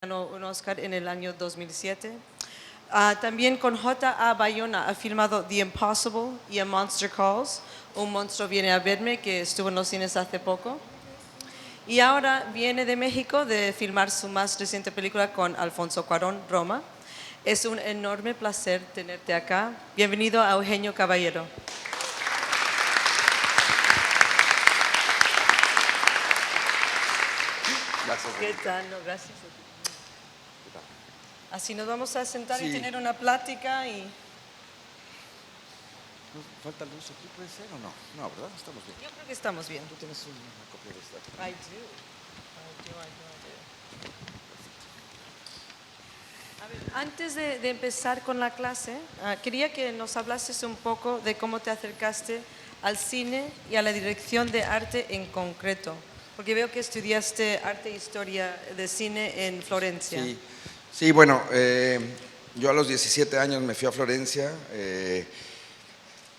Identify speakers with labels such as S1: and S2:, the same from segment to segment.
S1: Ganó un Oscar en el año 2007. También con J.A. Bayona ha filmado The Impossible y A Monster Calls, Un monstruo viene a verme, que estuvo en los cines hace poco. Y ahora viene de México de filmar su más reciente película con Alfonso Cuarón, Roma. Es un enorme placer tenerte acá. Bienvenido a Eugenio Caballero.
S2: Gracias.
S1: ¿Qué tal? No, gracias. Así nos vamos a sentar y
S2: Sí.
S1: tener una plática y...
S2: ¿Falta luz aquí? ¿Puede ser o no? No, ¿verdad? Estamos bien.
S1: Yo creo que estamos bien.
S2: Tú tienes una copia de esta.
S1: I do. A ver, antes de empezar con la clase, quería que nos hablases un poco de cómo te acercaste al cine y a la dirección de arte en concreto, porque veo que estudiaste arte e historia de cine en Florencia.
S2: Sí, bueno, yo a los 17 años me fui a Florencia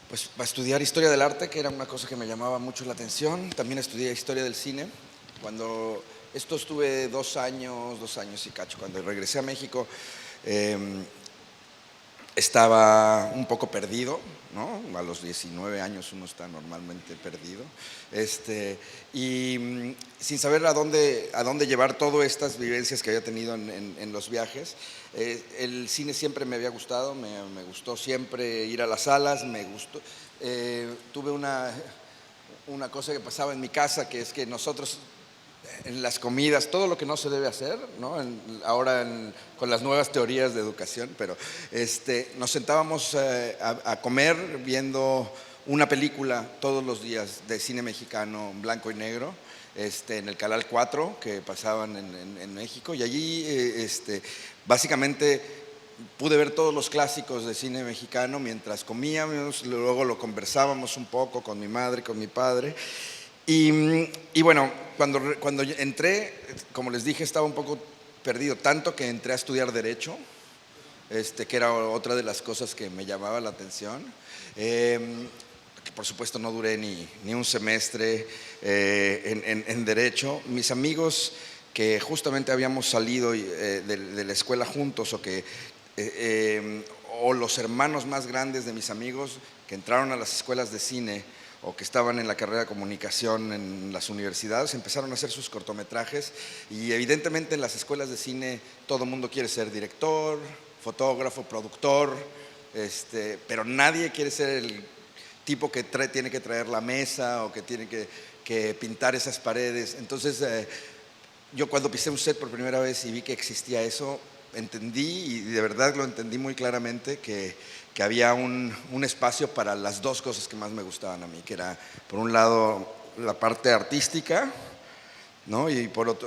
S2: pues, para estudiar historia del arte, que era una cosa que me llamaba mucho la atención. También estudié historia del cine. Cuando esto estuve 2 años y cacho. Cuando regresé a México, estaba un poco perdido, ¿no? A los 19 años uno está normalmente perdido. Y sin saber a dónde llevar todas estas vivencias que había tenido en los viajes. El cine siempre me había gustado, me gustó siempre ir a las salas, me gustó. Tuve una cosa que pasaba en mi casa, que es que nosotros en las comidas, todo lo que no se debe hacer, ¿no? Con las nuevas teorías de educación, pero nos sentábamos a comer viendo una película todos los días de cine mexicano blanco y negro, en el Canal 4 que pasaban en México, y allí básicamente pude ver todos los clásicos de cine mexicano mientras comíamos, luego lo conversábamos un poco con mi madre, con mi padre. Y bueno, cuando entré, como les dije, estaba un poco perdido, tanto que entré a estudiar Derecho, que era otra de las cosas que me llamaba la atención. Que por supuesto no duré ni un semestre en Derecho. Mis amigos que justamente habíamos salido de la escuela juntos o los hermanos más grandes de mis amigos que entraron a las escuelas de cine o que estaban en la carrera de comunicación en las universidades, empezaron a hacer sus cortometrajes y evidentemente en las escuelas de cine todo el mundo quiere ser director, fotógrafo, productor, pero nadie quiere ser el tipo que tiene que traer la mesa o que tiene que pintar esas paredes. Entonces yo cuando pisé un set por primera vez y vi que existía eso, entendí, y de verdad lo entendí muy claramente, que había un espacio para las dos cosas que más me gustaban a mí, que era, por un lado, la parte artística, ¿no? Y por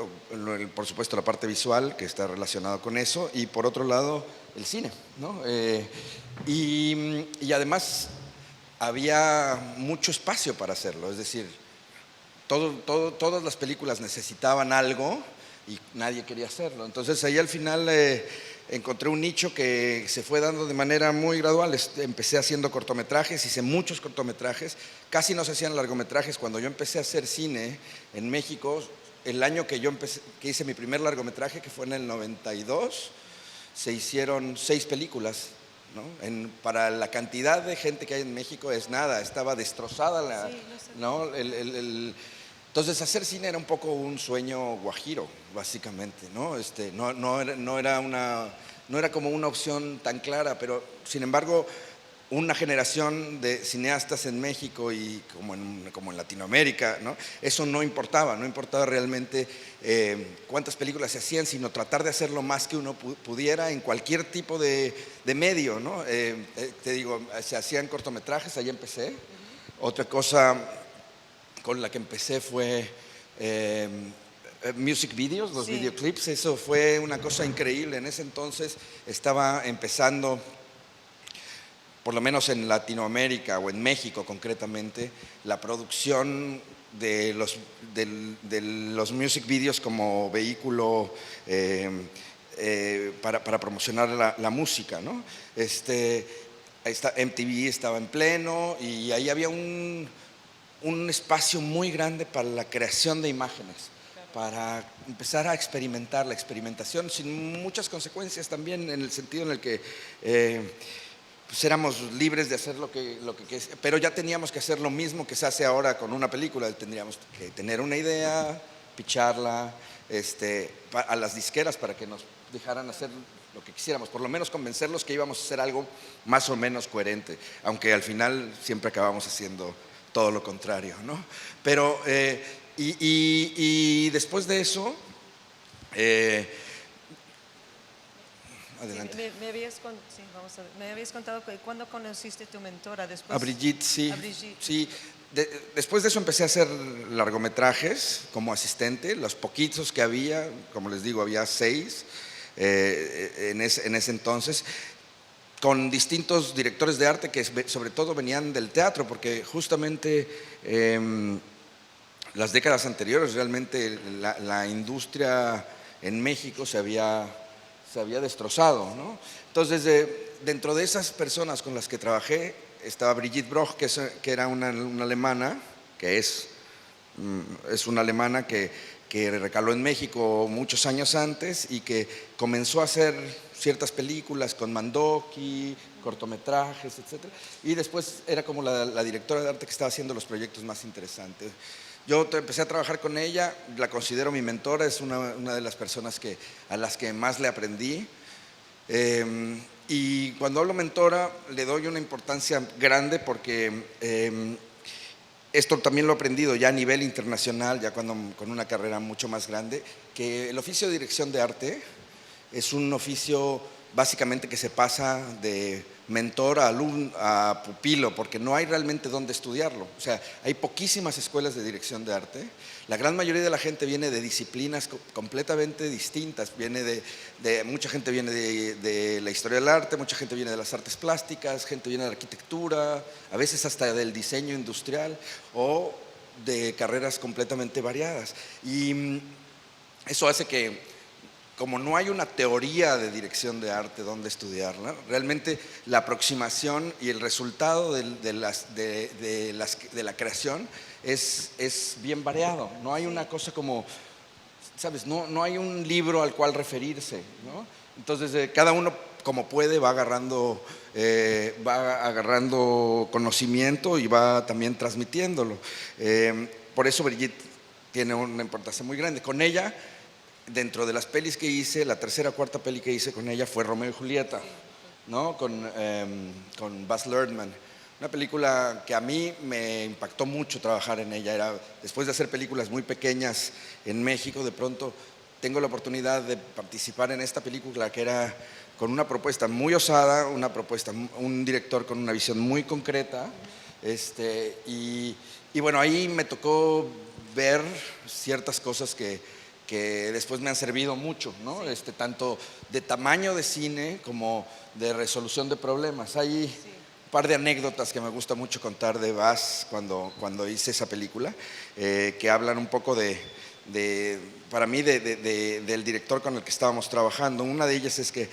S2: supuesto, la parte visual, que está relacionado con eso, y por otro lado, el cine, ¿no? Y además había mucho espacio para hacerlo, es decir, todas las películas necesitaban algo y nadie quería hacerlo. Entonces ahí al final encontré un nicho que se fue dando de manera muy gradual. Empecé haciendo cortometrajes, hice muchos cortometrajes, casi no se hacían largometrajes. Cuando yo empecé a hacer cine en México, el año que hice mi primer largometraje, que fue en el 92, se hicieron 6 películas. ¿No? Para la cantidad de gente que hay en México es nada, estaba destrozada ¿no? Entonces hacer cine era un poco un sueño guajiro, básicamente, ¿no? No era como una opción tan clara, pero sin embargo una generación de cineastas en México y como en Latinoamérica, ¿no? Eso no importaba realmente cuántas películas se hacían, sino tratar de hacer lo más que uno pudiera en cualquier tipo de medio, ¿no? Te digo, se hacían cortometrajes, ahí empecé. Otra cosa con la que empecé fue music videos, los videoclips. Eso fue una cosa increíble. En ese entonces estaba empezando, por lo menos en Latinoamérica o en México concretamente, la producción de los music videos como vehículo para promocionar la música, ¿no? MTV estaba en pleno y ahí había un espacio muy grande para la creación de imágenes. para empezar a experimentar, la experimentación, sin muchas consecuencias también, en el sentido en el que pues éramos libres de hacer lo que pero ya teníamos que hacer lo mismo que se hace ahora con una película. Tendríamos que tener una idea, picharla a las disqueras para que nos dejaran hacer lo que quisiéramos, por lo menos convencerlos que íbamos a hacer algo más o menos coherente, aunque al final siempre acabamos haciendo todo lo contrario, ¿no? Pero, y después de eso, adelante.
S1: Sí, me habías contado que cuando conociste tu mentora después.
S2: A Brigitte, sí.
S1: A Brigitte.
S2: Sí. Después de eso empecé a hacer largometrajes como asistente, los poquitos que había, como les digo, había 6 en ese entonces, con distintos directores de arte que sobre todo venían del teatro, porque justamente las décadas anteriores realmente la industria en México se había destrozado, ¿no? Entonces, dentro de esas personas con las que trabajé estaba Brigitte Broch, que era una alemana, que es una alemana que recaló en México muchos años antes y que comenzó a hacer ciertas películas con Mandoki, cortometrajes, etc. Y después era como la directora de arte que estaba haciendo los proyectos más interesantes. Yo empecé a trabajar con ella, la considero mi mentora, es una de las personas a las que más le aprendí. Y cuando hablo mentora le doy una importancia grande porque esto también lo he aprendido ya a nivel internacional, ya con una carrera mucho más grande, que el oficio de dirección de arte es un oficio básicamente que se pasa de mentor a pupilo, porque no hay realmente dónde estudiarlo. O sea, hay poquísimas escuelas de dirección de arte. La gran mayoría de la gente viene de disciplinas completamente distintas. Mucha gente viene de la historia del arte, mucha gente viene de las artes plásticas, gente viene de la arquitectura, a veces hasta del diseño industrial o de carreras completamente variadas. Y eso hace que, como no hay una teoría de dirección de arte donde estudiarla, realmente la aproximación y el resultado de la creación es bien variado. No hay una cosa como, ¿sabes? No hay un libro al cual referirse, ¿no? Entonces, cada uno como puede va agarrando conocimiento y va también transmitiéndolo. Por eso Brigitte tiene una importancia muy grande. Con ella, dentro de las pelis que hice, la tercera o cuarta peli que hice con ella fue Romeo y Julieta, ¿no? Con Baz Luhrmann. Una película que a mí me impactó mucho trabajar en ella. Después de hacer películas muy pequeñas en México, de pronto tengo la oportunidad de participar en esta película que era con una propuesta muy osada, un director con una visión muy concreta. Y bueno, ahí me tocó ver ciertas cosas que después me han servido mucho, ¿no? Tanto de tamaño de cine como de resolución de problemas. Hay un par de anécdotas que me gusta mucho contar de Baz cuando hice esa película, que hablan un poco para mí, del director con el que estábamos trabajando. Una de ellas es que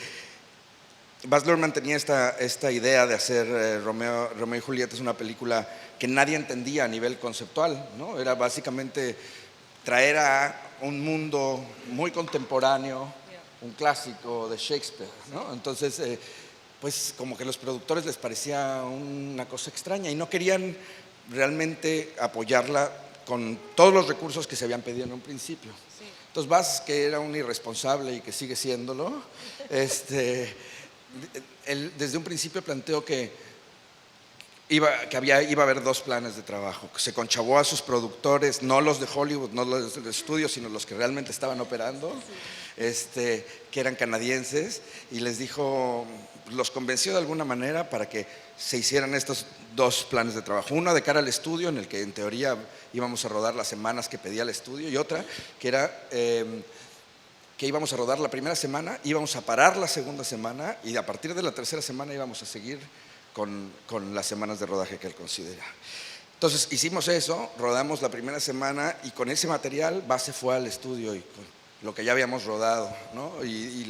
S2: Baz Luhrmann tenía esta idea de hacer Romeo y Julieta. Es una película que nadie entendía a nivel conceptual, ¿no? Era básicamente traer a un mundo muy contemporáneo, un clásico de Shakespeare, ¿no? Entonces, pues como que a los productores les parecía una cosa extraña y no querían realmente apoyarla con todos los recursos que se habían pedido en un principio. Sí. Entonces, Baz, que era un irresponsable y que sigue siéndolo, él desde un principio planteó que iba a haber 2 planes de trabajo. Se conchavó a sus productores, no los de Hollywood, no los del estudio, sino los que realmente estaban operando, que eran canadienses, y les dijo, los convenció de alguna manera para que se hicieran estos 2 planes de trabajo. Uno de cara al estudio, en el que en teoría íbamos a rodar las semanas que pedía el estudio, y otra que era que íbamos a rodar la primera semana, íbamos a parar la segunda semana y a partir de la tercera semana íbamos a seguir con las semanas de rodaje que él considera. Entonces hicimos eso, rodamos la primera semana y con ese material Baz se fue al estudio y con lo que ya habíamos rodado, ¿no? Y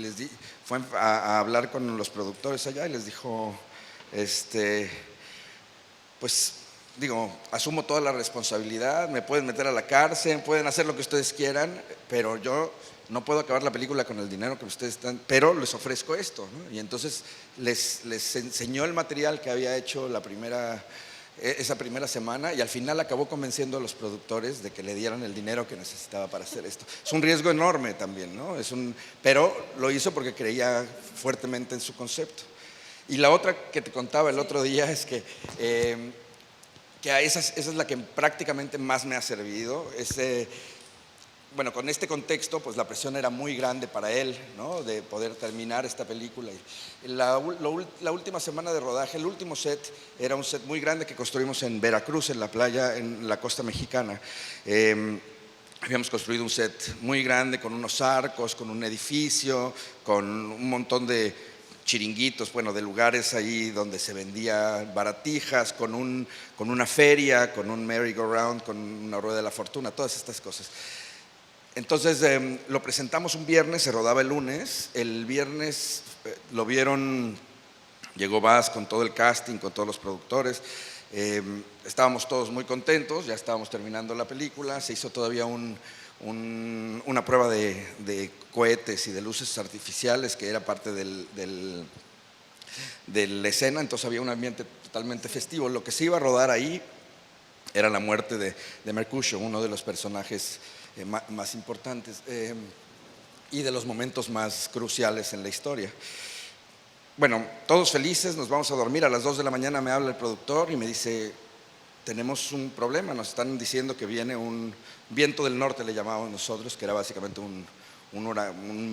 S2: fue a hablar con los productores allá y les dijo, pues digo, asumo toda la responsabilidad, me pueden meter a la cárcel, pueden hacer lo que ustedes quieran, pero yo no puedo acabar la película con el dinero que ustedes están, pero les ofrezco esto, ¿no? Y entonces les enseñó el material que había hecho esa primera semana, y al final acabó convenciendo a los productores de que le dieran el dinero que necesitaba para hacer esto. Es un riesgo enorme también, ¿no? Pero lo hizo porque creía fuertemente en su concepto. Y la otra que te contaba el otro día es que esa es la que prácticamente más me ha servido. Bueno, con este contexto, pues la presión era muy grande para él, ¿no? De poder terminar esta película. Y la última semana de rodaje, el último set, era un set muy grande que construimos en Veracruz, en la playa, en la costa mexicana. Habíamos construido un set muy grande con unos arcos, con un edificio, con un montón de chiringuitos, bueno, de lugares ahí donde se vendía baratijas, con una feria, con un merry-go-round, con una rueda de la fortuna, todas estas cosas. Entonces lo presentamos un viernes, se rodaba el lunes. El viernes lo vieron, llegó Baz con todo el casting, con todos los productores. Estábamos todos muy contentos, ya estábamos terminando la película. Se hizo todavía una prueba de cohetes y de luces artificiales que era parte de la escena, entonces había un ambiente totalmente festivo. Lo que se iba a rodar ahí era la muerte de Mercutio, uno de los personajes más importantes y de los momentos más cruciales en la historia. Bueno, todos felices, nos vamos a dormir. A las 2 de la mañana me habla el productor y me dice: tenemos un problema, nos están diciendo que viene un viento del norte, le llamábamos nosotros, que era básicamente un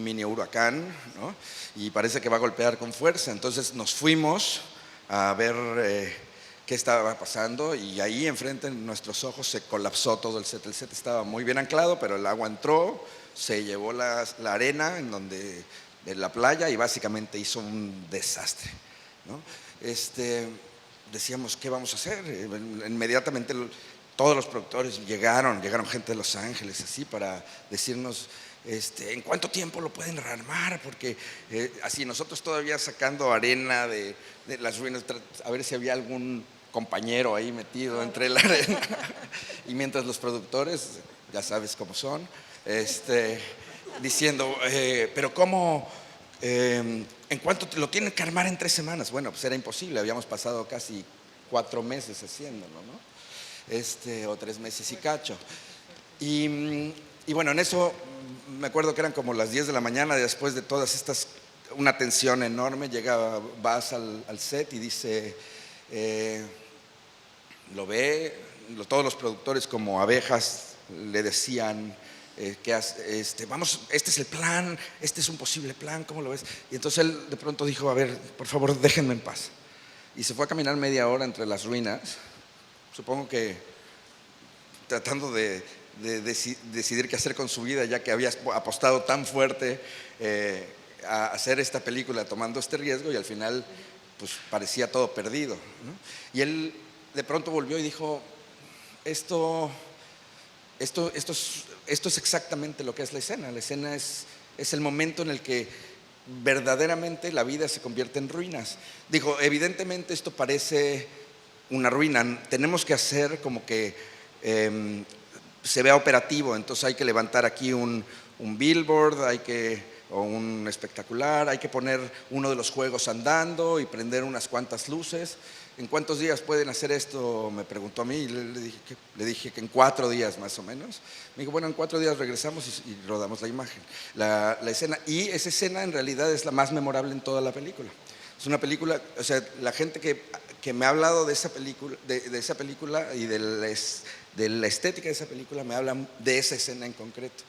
S2: mini huracán, ¿no? Y parece que va a golpear con fuerza. Entonces nos fuimos a ver qué estaba pasando, y ahí enfrente de nuestros ojos se colapsó todo el set. El set estaba muy bien anclado, pero el agua entró, se llevó la arena de la playa y básicamente hizo un desastre, ¿no? Decíamos, ¿qué vamos a hacer? Inmediatamente todos los productores llegaron gente de Los Ángeles, así, para decirnos ¿en cuánto tiempo lo pueden rearmar? Porque así nosotros todavía sacando arena de las ruinas, a ver si había algún compañero ahí metido entre la arena. Y mientras los productores, ya sabes cómo son, diciendo, pero ¿cómo? ¿En cuánto lo tienen que armar en 3 semanas? Bueno, pues era imposible, habíamos pasado casi 4 meses haciéndolo, ¿no? O 3 meses y cacho. Y bueno, en eso me acuerdo que eran como las 10 de la mañana, después de todas estas, una tensión enorme. Llega Baz al set y dice, lo ve, todos los productores como abejas le decían, vamos, este es el plan, este es un posible plan, ¿cómo lo ves? Y entonces él de pronto dijo, a ver, por favor, déjenme en paz. Y se fue a caminar media hora entre las ruinas, supongo que tratando de decidir qué hacer con su vida, ya que había apostado tan fuerte a hacer esta película, tomando este riesgo, y al final pues parecía todo perdido, ¿no? Y él de pronto volvió y dijo, esto es exactamente lo que es la escena. La escena es el momento en el que verdaderamente la vida se convierte en ruinas. Dijo, evidentemente esto parece una ruina, tenemos que hacer como que se vea operativo, entonces hay que levantar aquí un billboard, o un espectacular, hay que poner uno de los juegos andando y prender unas cuantas luces. ¿En cuántos días pueden hacer esto? Me preguntó a mí, y le dije que en 4 días más o menos. Me dijo, bueno, en 4 días regresamos y rodamos la imagen, la escena. Y esa escena en realidad es la más memorable en toda la película. Es una película, o sea, la gente que me ha hablado de esa película, de esa película y de la estética de esa película, me hablan de esa escena en concreto.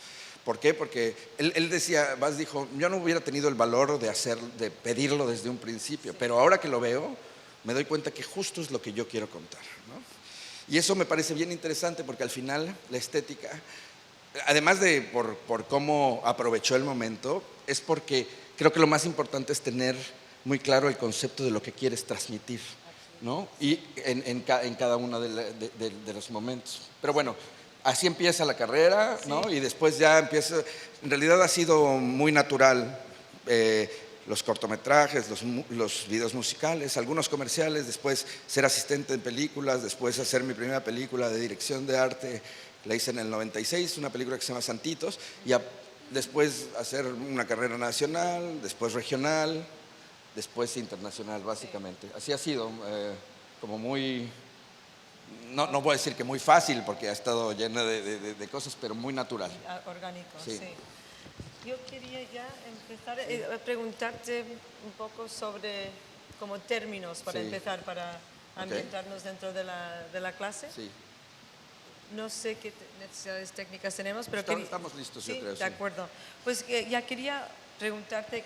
S2: ¿Por qué? Porque él decía, Baz dijo, yo no hubiera tenido el valor de pedirlo desde un principio, pero ahora que lo veo, me doy cuenta que justo es lo que yo quiero contar, ¿no? Y eso me parece bien interesante porque al final la estética, además de por cómo aprovechó el momento, es porque creo que lo más importante es tener muy claro el concepto de lo que quieres transmitir, ¿no? Y en cada uno de los momentos. Pero bueno, así empieza la carrera, ¿no? Sí. Y después ya empieza, en realidad ha sido muy natural. los cortometrajes, los videos musicales, algunos comerciales, después ser asistente en películas, después hacer mi primera película de dirección de arte, la hice en el 96, una película que se llama Santitos, y después hacer una carrera nacional, después regional, después internacional, básicamente. Así ha sido, como muy, no voy a decir que muy fácil, porque ha estado llena de cosas, pero muy natural.
S1: Orgánico,
S2: Sí.
S1: sí. Yo quería ya empezar a preguntarte un poco sobre como términos para
S2: Sí.
S1: empezar, para ambientarnos dentro de la clase.
S2: Sí.
S1: No sé qué necesidades técnicas tenemos, pero
S2: Estamos listos,
S1: sí,
S2: yo creo.
S1: de acuerdo. Pues ya quería preguntarte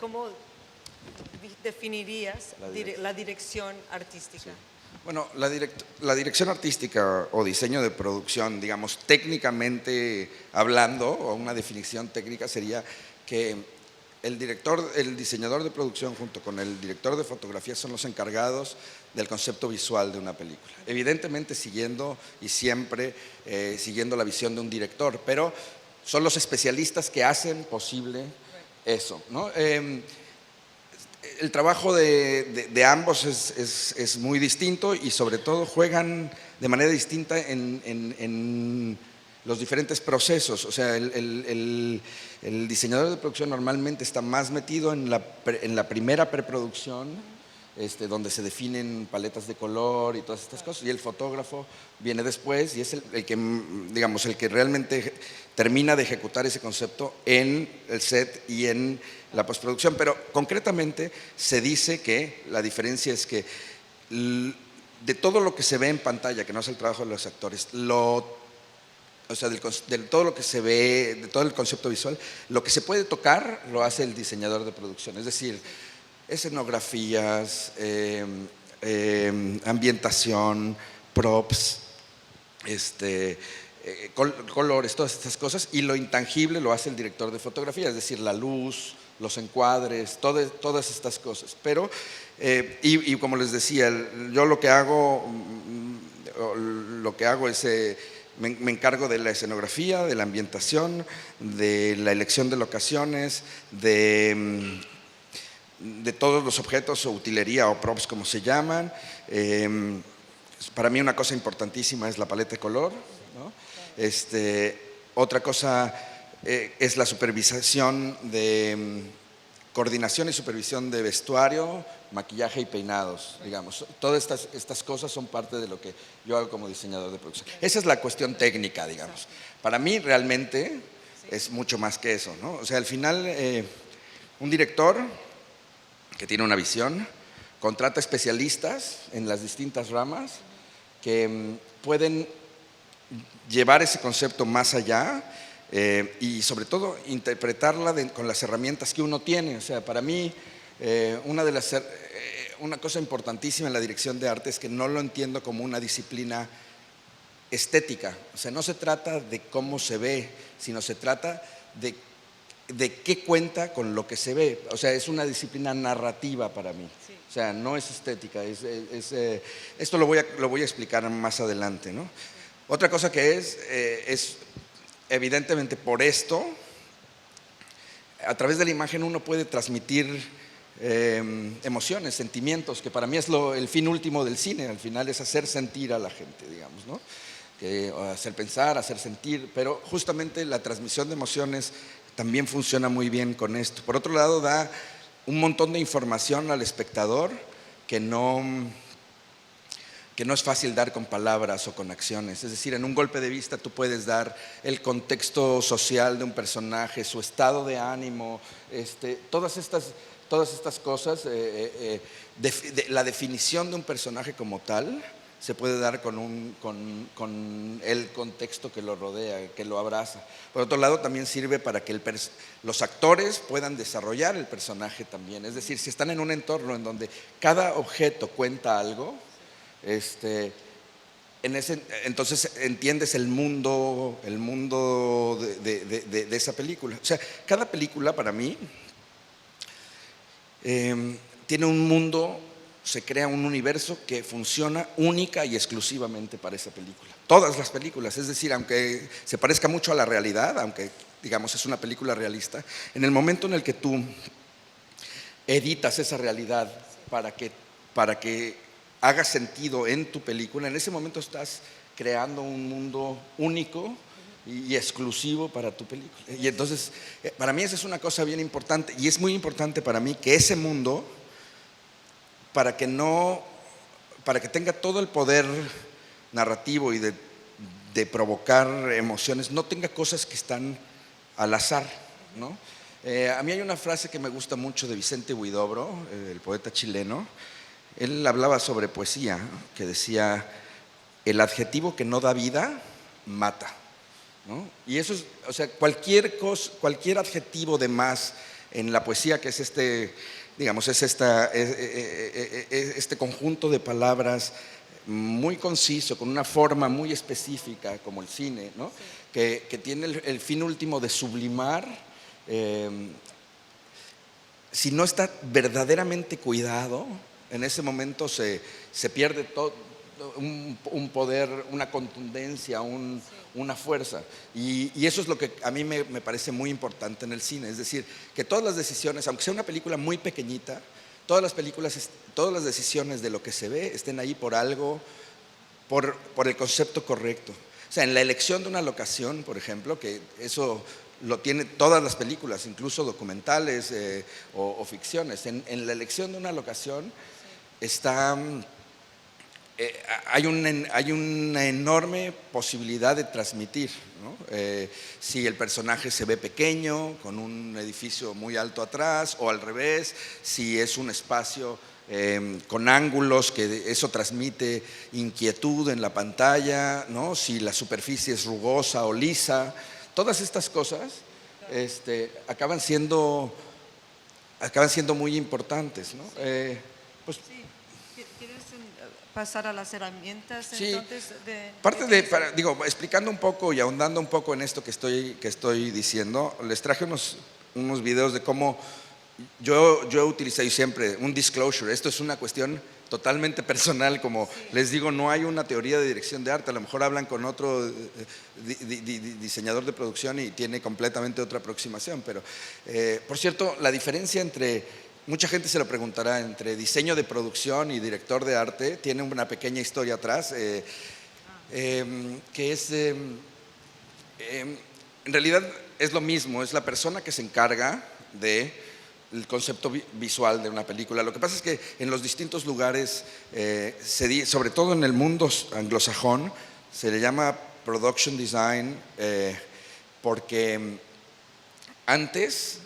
S1: cómo definirías la dirección artística.
S2: Sí. Bueno, la dirección artística o diseño de producción, digamos, técnicamente hablando, o una definición técnica sería que el diseñador de producción junto con el director de fotografía son los encargados del concepto visual de una película. Evidentemente siguiendo y siempre siguiendo la visión de un director, pero son los especialistas que hacen posible eso, ¿no? El trabajo de ambos es muy distinto y sobre todo juegan de manera distinta en los diferentes procesos. O sea, el diseñador de producción normalmente está más metido en la primera preproducción, donde se definen paletas de color y todas estas cosas, y el fotógrafo viene después y es el que realmente termina de ejecutar ese concepto en el set y en la postproducción. Pero concretamente se dice que la diferencia es que de todo lo que se ve en pantalla, que no es el trabajo de los actores, o sea, de todo lo que se ve, de todo el concepto visual, lo que se puede tocar lo hace el diseñador de producción, es decir, escenografías, ambientación, props, colores, todas estas cosas, y lo intangible lo hace el director de fotografía, es decir, la luz, los encuadres, todas estas cosas. Pero, y como les decía, yo lo que hago es, me encargo de la escenografía, de la ambientación, de la elección de locaciones, de todos los objetos o utilería o props como se llaman. Para mí una cosa importantísima es la paleta de color, ¿no? Otra cosa es la supervisación de coordinación y supervisión de vestuario, maquillaje y peinados, digamos. Todas estas cosas son parte de lo que yo hago como diseñador de producción. Esa es la cuestión técnica, digamos. Para mí realmente es mucho más que eso, ¿no? O sea, al final un director que tiene una visión contrata especialistas en las distintas ramas que pueden llevar ese concepto más allá y sobre todo interpretarla con las herramientas que uno tiene. O sea, para mí una cosa importantísima en la dirección de arte es que no lo entiendo como una disciplina estética. O sea, no se trata de cómo se ve, sino se trata de qué cuenta con lo que se ve. O sea, es una disciplina narrativa para mí. Sí. O sea, no es estética. Esto lo voy a explicar más adelante, ¿no? Otra cosa que es evidentemente por esto, a través de la imagen uno puede transmitir emociones, sentimientos, que para mí es el fin último del cine. Al final es hacer sentir a la gente, digamos, ¿no? Hacer pensar, hacer sentir, pero justamente la transmisión de emociones también funciona muy bien con esto. Por otro lado, da un montón de información al espectador que no es fácil dar con palabras o con acciones. Es decir, en un golpe de vista tú puedes dar el contexto social de un personaje, su estado de ánimo, todas estas cosas, la definición de un personaje como tal se puede dar con el contexto que lo rodea, que lo abraza. Por otro lado, también sirve para que los actores puedan desarrollar el personaje también. Es decir, si están en un entorno en donde cada objeto cuenta algo, entonces entiendes el mundo de esa película. O sea, cada película para mí tiene un mundo, se crea un universo que funciona única y exclusivamente para esa película. Todas las películas, es decir, aunque se parezca mucho a la realidad, aunque digamos es una película realista, en el momento en el que tú editas esa realidad para que haga sentido en tu película, en ese momento estás creando un mundo único y exclusivo para tu película. Y entonces, para mí esa es una cosa bien importante, y es muy importante para mí que ese mundo, para que tenga todo el poder narrativo y de provocar emociones, no tenga cosas que están al azar, ¿no? A mí hay una frase que me gusta mucho de Vicente Huidobro, el poeta chileno. Él hablaba sobre poesía, que decía: el adjetivo que no da vida, mata, ¿no? Y eso es, o sea, cualquier adjetivo de más en la poesía, que es este conjunto de palabras muy conciso, con una forma muy específica, como el cine, ¿no? Que tiene el fin último de sublimar. Si no está verdaderamente cuidado, en ese momento se pierde todo, un poder, una contundencia, una fuerza. Y eso es lo que a mí me parece muy importante en el cine. Es decir, que todas las decisiones, aunque sea una película muy pequeñita, todas las decisiones de lo que se ve estén ahí por algo, por el concepto correcto. O sea, en la elección de una locación, por ejemplo, que eso lo tiene todas las películas, incluso documentales o ficciones. En la elección de una locación está, hay una enorme posibilidad de transmitir, ¿no? Si el personaje se ve pequeño, con un edificio muy alto atrás, o al revés, si es un espacio con ángulos, que eso transmite inquietud en la pantalla, ¿no? Si la superficie es rugosa o lisa, todas estas cosas acaban siendo muy importantes, ¿no? Pues,
S1: Sí. ¿Quieres pasar a las herramientas
S2: sí,
S1: entonces?
S2: Explicando un poco y ahondando un poco en esto que estoy diciendo, les traje unos videos de cómo yo he utilizado siempre un disclosure. Esto es una cuestión totalmente personal, como les digo, no hay una teoría de dirección de arte. A lo mejor hablan con otro diseñador de producción y tiene completamente otra aproximación, pero por cierto, la diferencia mucha gente se lo preguntará, entre diseño de producción y director de arte, tiene una pequeña historia atrás, que es, en realidad es lo mismo, es la persona que se encarga del concepto visual de una película. Lo que pasa es que en los distintos lugares, sobre todo en el mundo anglosajón, se le llama production design, porque antes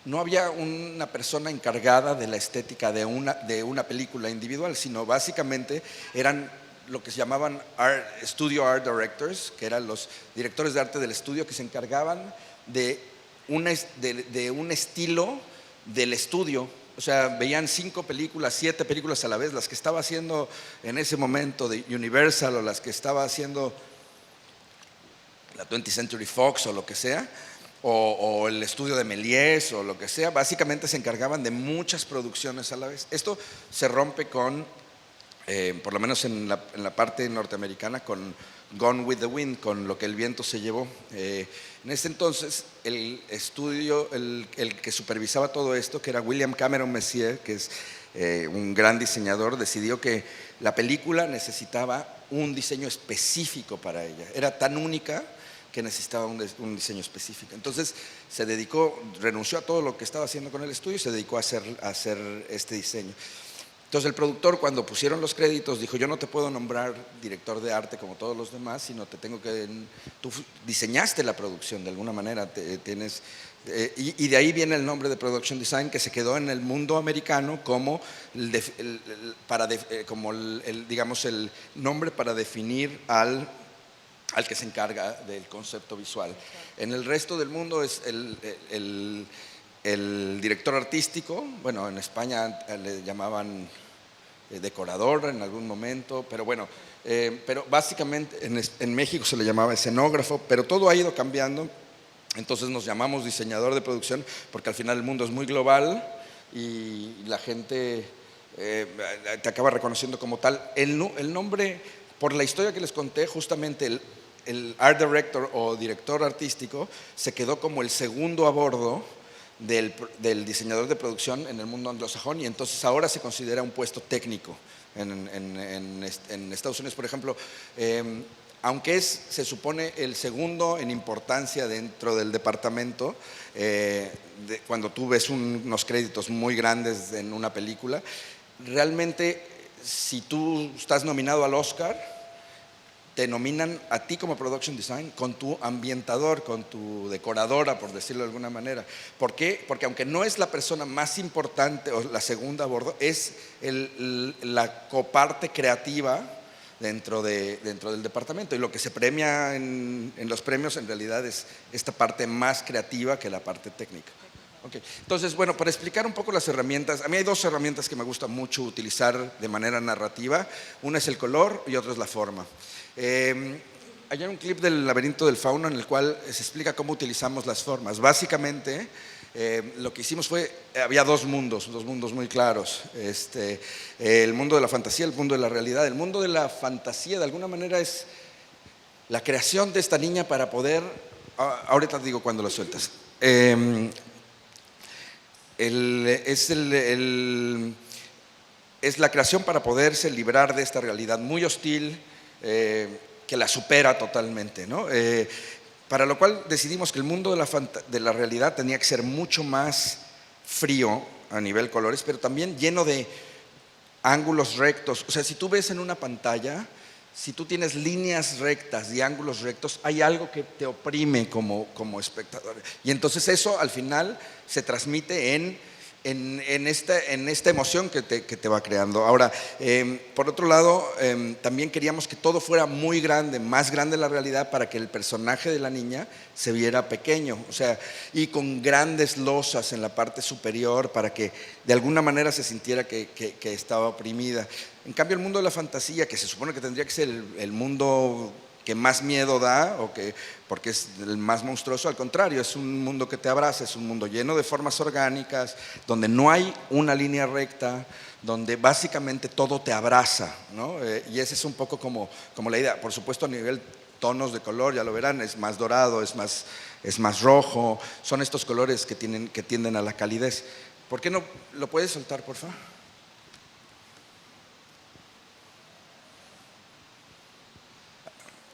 S2: no había una persona encargada de la estética de una película individual, sino básicamente eran lo que se llamaban studio art directors, que eran los directores de arte del estudio, que se encargaban de un estilo del estudio. O sea, veían 5 películas, 7 películas a la vez, las que estaba haciendo en ese momento de Universal, o las que estaba haciendo la 20th Century Fox, o lo que sea, o el estudio de Méliès, o lo que sea. Básicamente se encargaban de muchas producciones a la vez. Esto se rompe con, por lo menos en la parte norteamericana, con Gone with the Wind, con Lo que el viento se llevó. En ese entonces, el estudio, el que supervisaba todo esto, que era William Cameron Messier, que es un gran diseñador, decidió que la película necesitaba un diseño específico para ella. Era tan única que necesitaba un diseño específico. Entonces renunció a todo lo que estaba haciendo con el estudio y se dedicó a hacer este diseño. Entonces el productor, cuando pusieron los créditos, dijo: yo no te puedo nombrar director de arte como todos los demás, sino tú diseñaste la producción de alguna manera, y de ahí viene el nombre de production design, que se quedó en el mundo americano como digamos, el nombre para definir al que se encarga del concepto visual. En el resto del mundo es el director artístico. Bueno, en España le llamaban decorador en algún momento, pero bueno, pero básicamente en México se le llamaba escenógrafo, pero todo ha ido cambiando. Entonces nos llamamos diseñador de producción, porque al final el mundo es muy global y la gente te acaba reconociendo como tal. El nombre, por la historia que les conté, justamente el art director o director artístico se quedó como el segundo a bordo del diseñador de producción en el mundo anglosajón, y entonces ahora se considera un puesto técnico. En Estados Unidos, por ejemplo, aunque se supone el segundo en importancia dentro del departamento, cuando tú ves unos créditos muy grandes en una película, realmente si tú estás nominado al Oscar, te nominan a ti como production design con tu ambientador, con tu decoradora, por decirlo de alguna manera. ¿Por qué? Porque aunque no es la persona más importante o la segunda a bordo, es la coparte creativa dentro del departamento, y lo que se premia en los premios en realidad es esta parte más creativa que la parte técnica. Okay. Entonces, bueno, para explicar un poco las herramientas, a mí hay dos herramientas que me gusta mucho utilizar de manera narrativa. Una es el color y otra es la forma. Hay un clip del Laberinto del Fauno en el cual se explica cómo utilizamos las formas. Básicamente, lo que hicimos fue, había dos mundos muy claros. El mundo de la fantasía, el mundo de la realidad. El mundo de la fantasía, de alguna manera, es la creación de esta niña para poder, ahorita te digo cuando lo sueltas. Es la creación para poderse librar de esta realidad muy hostil, que la supera totalmente, ¿no? Para lo cual decidimos que el mundo de la realidad tenía que ser mucho más frío a nivel colores, pero también lleno de ángulos rectos. O sea, si tú ves en una pantalla, si tú tienes líneas rectas y ángulos rectos, hay algo que te oprime como espectador. Y entonces eso al final se transmite en esta emoción que te va creando. Ahora, por otro lado, también queríamos que todo fuera muy grande, más grande la realidad, para que el personaje de la niña se viera pequeño, o sea, y con grandes losas en la parte superior para que de alguna manera se sintiera que estaba oprimida. En cambio, el mundo de la fantasía, que se supone que tendría que ser el mundo que más miedo da, porque es el más monstruoso, al contrario, es un mundo que te abraza, es un mundo lleno de formas orgánicas, donde no hay una línea recta, donde básicamente todo te abraza, ¿no? Y ese es un poco como la idea. Por supuesto, a nivel tonos de color, ya lo verán, es más dorado, es más rojo, son estos colores que tienden a la calidez. ¿Por qué no lo puedes soltar, por favor?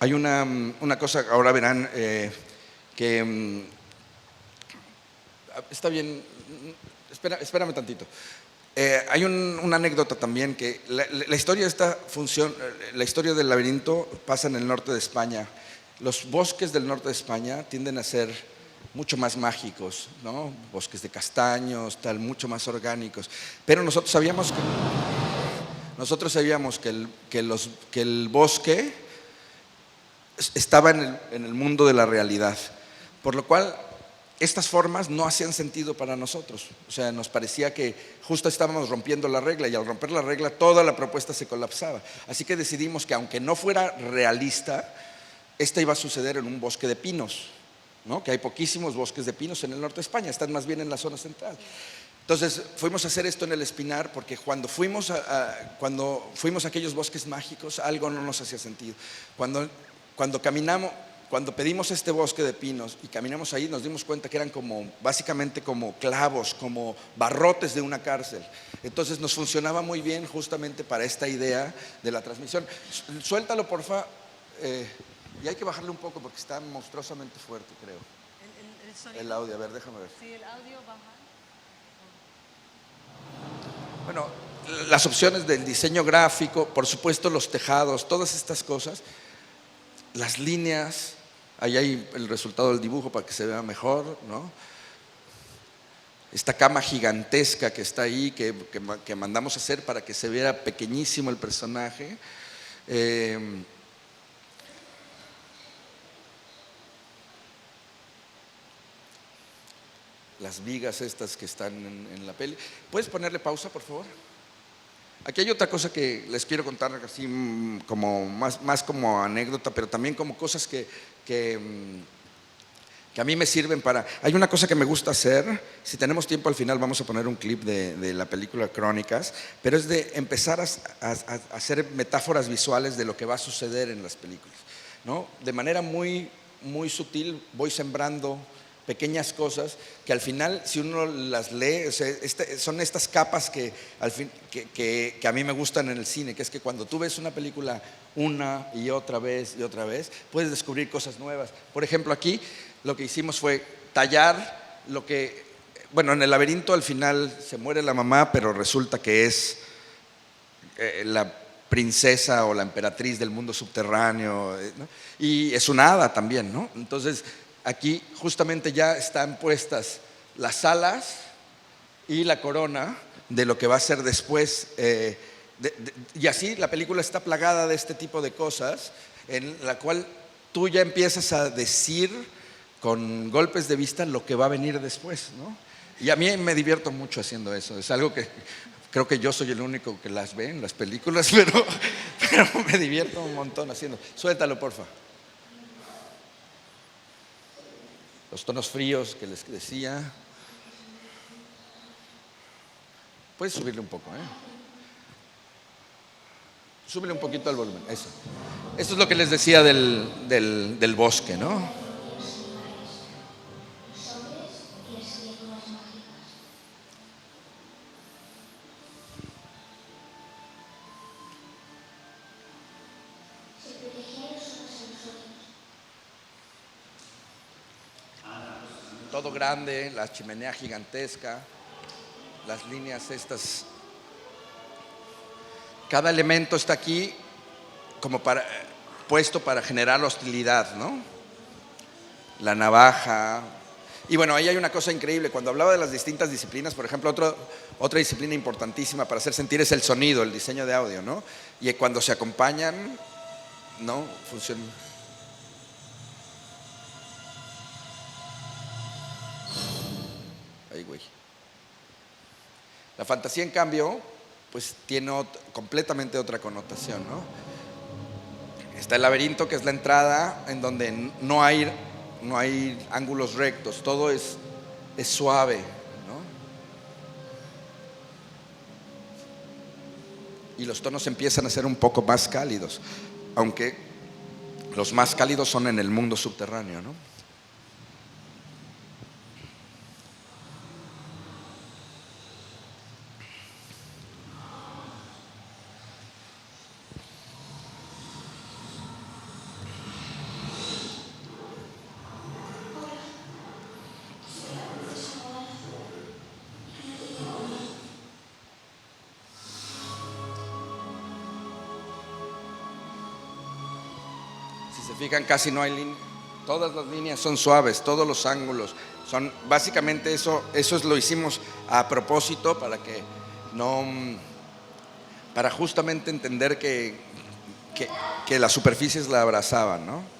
S2: Hay una cosa, ahora verán, que está bien, espérame tantito. Hay una anécdota también, que la historia de esta función, la historia del laberinto pasa en el norte de España. Los bosques del norte de España tienden a ser mucho más mágicos, ¿no? Bosques de castaños, mucho más orgánicos. Pero nosotros sabíamos que el bosque estaba en el mundo de la realidad, por lo cual estas formas no hacían sentido para nosotros. O sea, nos parecía que justo estábamos rompiendo la regla, y al romper la regla toda la propuesta se colapsaba. Así que decidimos que, aunque no fuera realista, esta iba a suceder en un bosque de pinos, ¿no? Que hay poquísimos bosques de pinos en el norte de España, están más bien en la zona central. Entonces fuimos a hacer esto en el Espinar, porque cuando fuimos a aquellos bosques mágicos, algo no nos hacía sentido. Cuando pedimos este bosque de pinos y caminamos ahí, nos dimos cuenta que eran básicamente como clavos, como barrotes de una cárcel. Entonces nos funcionaba muy bien justamente para esta idea de la transmisión. Suéltalo, porfa, y hay que bajarle un poco porque está monstruosamente fuerte, creo. El audio, a ver, déjame ver.
S1: Sí, el audio baja.
S2: Bueno, las opciones del diseño gráfico, por supuesto los tejados, todas estas cosas, las líneas, ahí hay el resultado del dibujo para que se vea mejor, ¿no? Esta cama gigantesca que está ahí, que mandamos a hacer para que se viera pequeñísimo el personaje. Las vigas estas que están en la peli. ¿Puedes ponerle pausa, por favor? Aquí hay otra cosa que les quiero contar, así como más como anécdota, pero también como cosas que a mí me sirven para… Hay una cosa que me gusta hacer, si tenemos tiempo al final vamos a poner un clip de la película Crónicas, pero es de empezar a hacer metáforas visuales de lo que va a suceder en las películas, ¿no? De manera muy, muy sutil voy sembrando pequeñas cosas que al final, si uno las lee, o sea, son estas capas que, que a mí me gustan en el cine, que es que cuando tú ves una película una y otra vez, puedes descubrir cosas nuevas. Por ejemplo, aquí lo que hicimos fue tallar lo que, bueno, en el laberinto al final se muere la mamá, pero resulta que es la princesa o la emperatriz del mundo subterráneo, ¿no? Y es una hada también, ¿no? Entonces, aquí justamente ya están puestas las alas y la corona de lo que va a ser después. Y así la película está plagada de este tipo de cosas, en la cual tú ya empiezas a decir con golpes de vista lo que va a venir después, ¿no? Y a mí me divierto mucho haciendo eso. Es algo que creo que yo soy el único que las ve en las películas, pero me divierto un montón haciendo. Suéltalo, porfa. Los tonos fríos que les decía. Puedes subirle un poco, ¿eh? Súbele un poquito al volumen, eso. Esto es lo que les decía del bosque, ¿no? Todo grande, la chimenea gigantesca, las líneas estas. Cada elemento está aquí como puesto para generar hostilidad, ¿no? La navaja. Y bueno, ahí hay una cosa increíble. Cuando hablaba de las distintas disciplinas, por ejemplo, otra disciplina importantísima para hacer sentir es el sonido, el diseño de audio, ¿no? Y cuando se acompañan, ¿no? Funciona. Ay, güey. La fantasía, en cambio, pues tiene completamente otra connotación, ¿no? Está el laberinto, que es la entrada, en donde no hay ángulos rectos, todo es suave, ¿no? Y los tonos empiezan a ser un poco más cálidos, aunque los más cálidos son en el mundo subterráneo, ¿no? Si se fijan, casi no hay línea. Todas las líneas son suaves, todos los ángulos son, básicamente lo hicimos a propósito para justamente entender que las superficies la abrazaban, ¿no?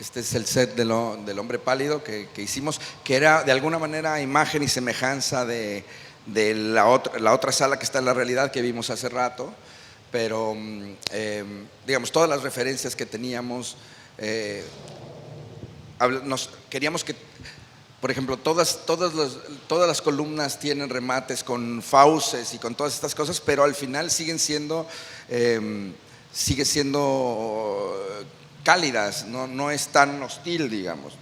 S2: Este es el set del hombre pálido que hicimos, que era de alguna manera imagen y semejanza de la otra sala que está en la realidad que vimos hace rato, pero digamos, todas las referencias que teníamos, queríamos que, por ejemplo, todas las columnas tienen remates con fauces y con todas estas cosas, pero al final sigue siendo cálidas, no es tan hostil, digamos.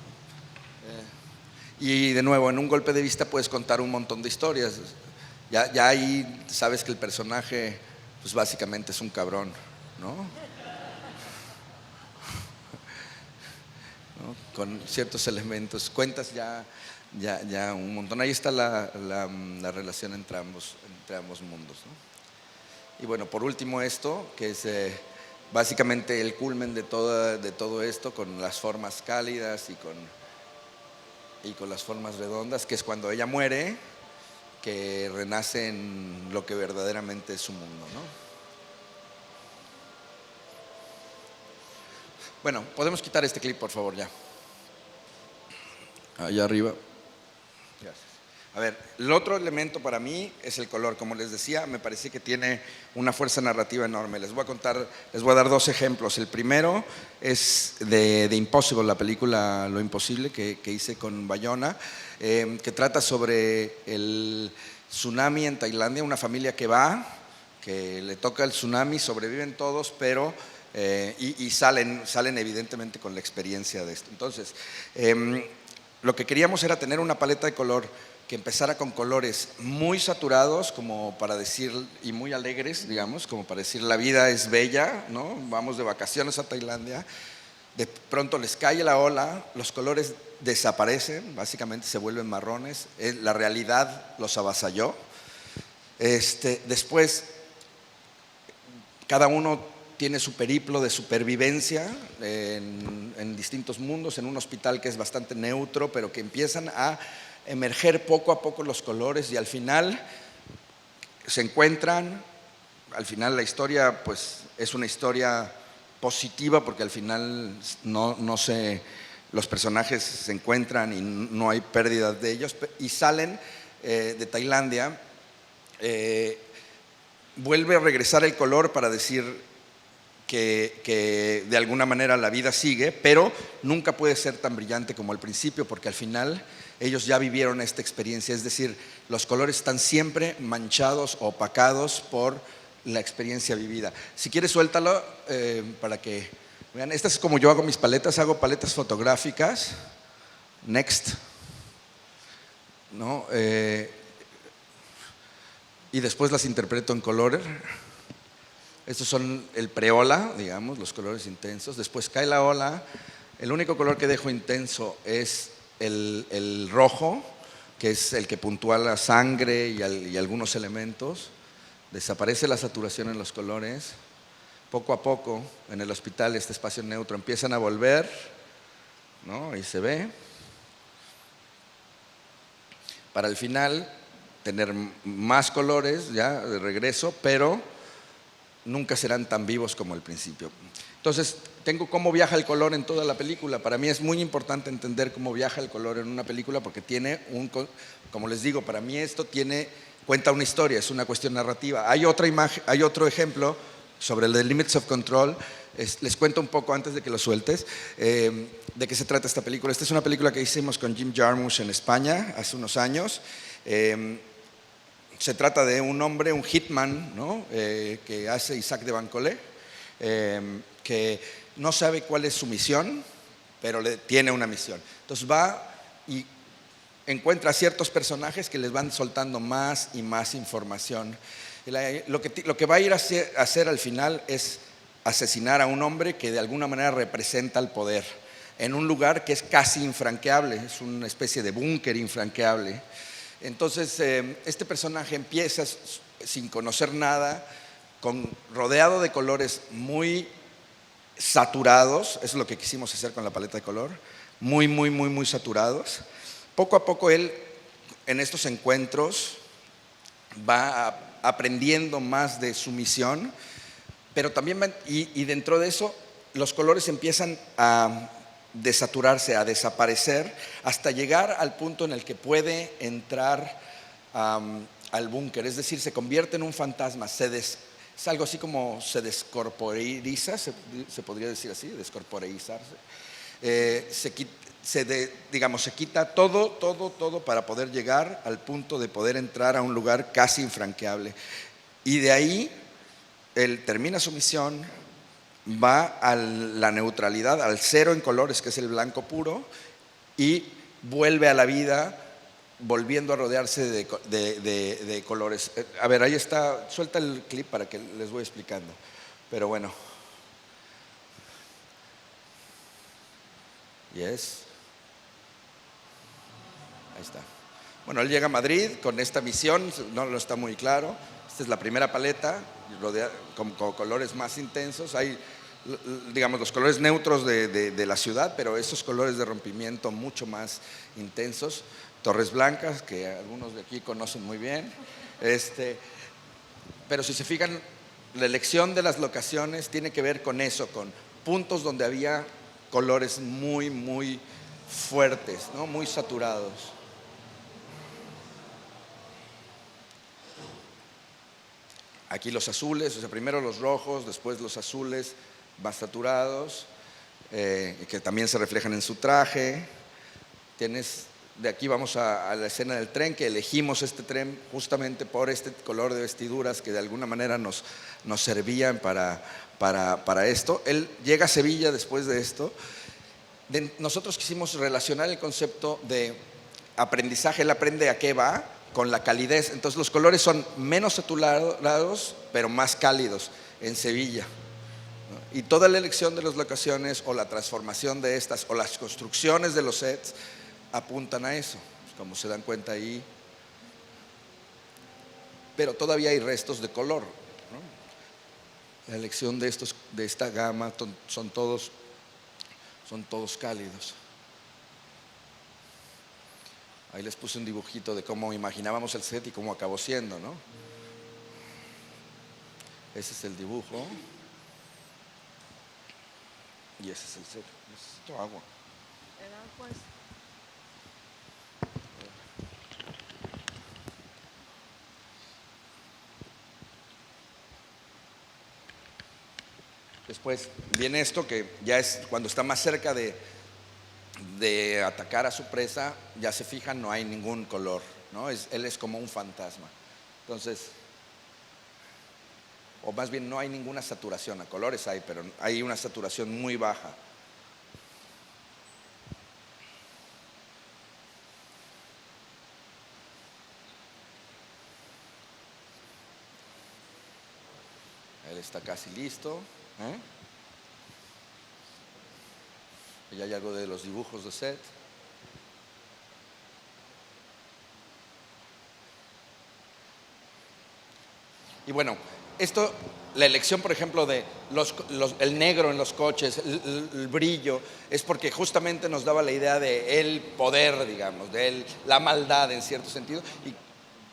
S2: Y de nuevo, en un golpe de vista puedes contar un montón de historias. Ya ahí sabes que el personaje, pues básicamente es un cabrón, ¿no? ¿No? Con ciertos elementos, cuentas ya un montón. Ahí está la relación entre ambos mundos, ¿no? Y bueno, por último esto, que es básicamente el culmen de todo esto, con las formas cálidas y con las formas redondas, que es cuando ella muere, que renace en lo que verdaderamente es su mundo, ¿no? Bueno, podemos quitar este clip, por favor, ya. Allá arriba. Gracias. A ver, el otro elemento para mí es el color. Como les decía, me parece que tiene una fuerza narrativa enorme. Les voy a dar dos ejemplos. El primero es de Impossible, la película Lo Imposible que hice con Bayona, que trata sobre el tsunami en Tailandia, una familia que le toca el tsunami, sobreviven todos, pero y salen evidentemente con la experiencia de esto. Entonces, lo que queríamos era tener una paleta de color que empezara con colores muy saturados, como para decir, y muy alegres, digamos, como para decir la vida es bella, ¿no? Vamos de vacaciones a Tailandia, de pronto les cae la ola, los colores desaparecen, básicamente se vuelven marrones, la realidad los avasalló. Después, cada uno tiene su periplo de supervivencia en distintos mundos, en un hospital que es bastante neutro, pero que empiezan a emerger poco a poco los colores y al final se encuentran. Al final la historia pues es una historia positiva porque al final los personajes se encuentran y no hay pérdida de ellos y salen de Tailandia. Vuelve a regresar el color para decir que de alguna manera la vida sigue, pero nunca puede ser tan brillante como al principio, porque al final ellos ya vivieron esta experiencia, es decir, los colores están siempre manchados, opacados por la experiencia vivida. Si quieres, suéltalo para que vean. Esta es como yo hago mis paletas, hago paletas fotográficas. Next. ¿No? Y después las interpreto en color. Estos son el preola, digamos, los colores intensos. Después cae la ola. El único color que dejo intenso es el rojo, que es el que puntúa la sangre y algunos elementos. Desaparece la saturación en los colores. Poco a poco, en el hospital, este espacio neutro empiezan a volver, ¿no? Ahí se ve. Para el final tener más colores ya de regreso, pero nunca serán tan vivos como al principio. Entonces, tengo cómo viaja el color en toda la película. Para mí es muy importante entender cómo viaja el color en una película porque tiene como les digo, para mí esto cuenta una historia, es una cuestión narrativa. Hay otro ejemplo sobre el de Limits of Control. Les cuento un poco antes de que lo sueltes de qué se trata esta película. Esta es una película que hicimos con Jim Jarmusch en España hace unos años. Se trata de un hombre, un hitman, ¿no? Que hace Isaac de Bancolé, que no sabe cuál es su misión, pero tiene una misión. Entonces va y encuentra a ciertos personajes que les van soltando más y más información. Lo que va a ir a hacer al final es asesinar a un hombre que de alguna manera representa el poder, en un lugar que es casi infranqueable, es una especie de búnker infranqueable. Entonces, este personaje empieza sin conocer nada, rodeado de colores muy saturados, eso es lo que quisimos hacer con la paleta de color, muy, muy, muy, muy saturados. Poco a poco él, en estos encuentros, va aprendiendo más de su misión, pero también, y dentro de eso, los colores empiezan a desaturarse, a desaparecer, hasta llegar al punto en el que puede entrar al búnker, es decir, se convierte en un fantasma, es algo así como se descorporiza, se podría decir así, descorporeizarse, se quita todo para poder llegar al punto de poder entrar a un lugar casi infranqueable. Y de ahí, él termina su misión, va a la neutralidad, al cero en colores, que es el blanco puro, y vuelve a la vida, volviendo a rodearse de colores. A ver, ahí está, suelta el clip para que les voy explicando. Pero bueno. Yes. Ahí está. Bueno, él llega a Madrid con esta misión, no está muy claro. Esta es la primera paleta, con colores más intensos. Hay digamos, los colores neutros de la ciudad, pero estos colores de rompimiento mucho más intensos. Torres Blancas, que algunos de aquí conocen muy bien. Pero si se fijan, la elección de las locaciones tiene que ver con eso, con puntos donde había colores muy, muy fuertes, ¿no? Muy saturados. Aquí los azules, o sea, primero los rojos, después los azules más saturados, que también se reflejan en su traje. De aquí vamos a la escena del tren, que elegimos este tren justamente por este color de vestiduras que de alguna manera nos servían para esto. Él llega a Sevilla después de esto. Nosotros quisimos relacionar el concepto de aprendizaje, él aprende a qué va, con la calidez. Entonces los colores son menos saturados, pero más cálidos en Sevilla, ¿no? Y toda la elección de las locaciones o la transformación de estas o las construcciones de los sets apuntan a eso, como se dan cuenta ahí. Pero todavía hay restos de color, ¿no? La elección de esta gama son todos cálidos. Ahí les puse un dibujito de cómo imaginábamos el set y cómo acabó siendo, ¿no? Ese es el dibujo. Y ese es el set. Necesito agua. Después viene esto que ya es cuando está más cerca de atacar a su presa, ya se fijan, no hay ningún color, ¿no? Él es como un fantasma. Entonces, o más bien no hay ninguna saturación, a colores hay, pero hay una saturación muy baja. Él está casi listo, ¿eh? Ya hay algo de los dibujos de set. Y bueno, la elección, por ejemplo, de el negro en los coches, el brillo, es porque justamente nos daba la idea de el poder, digamos, de la maldad en cierto sentido.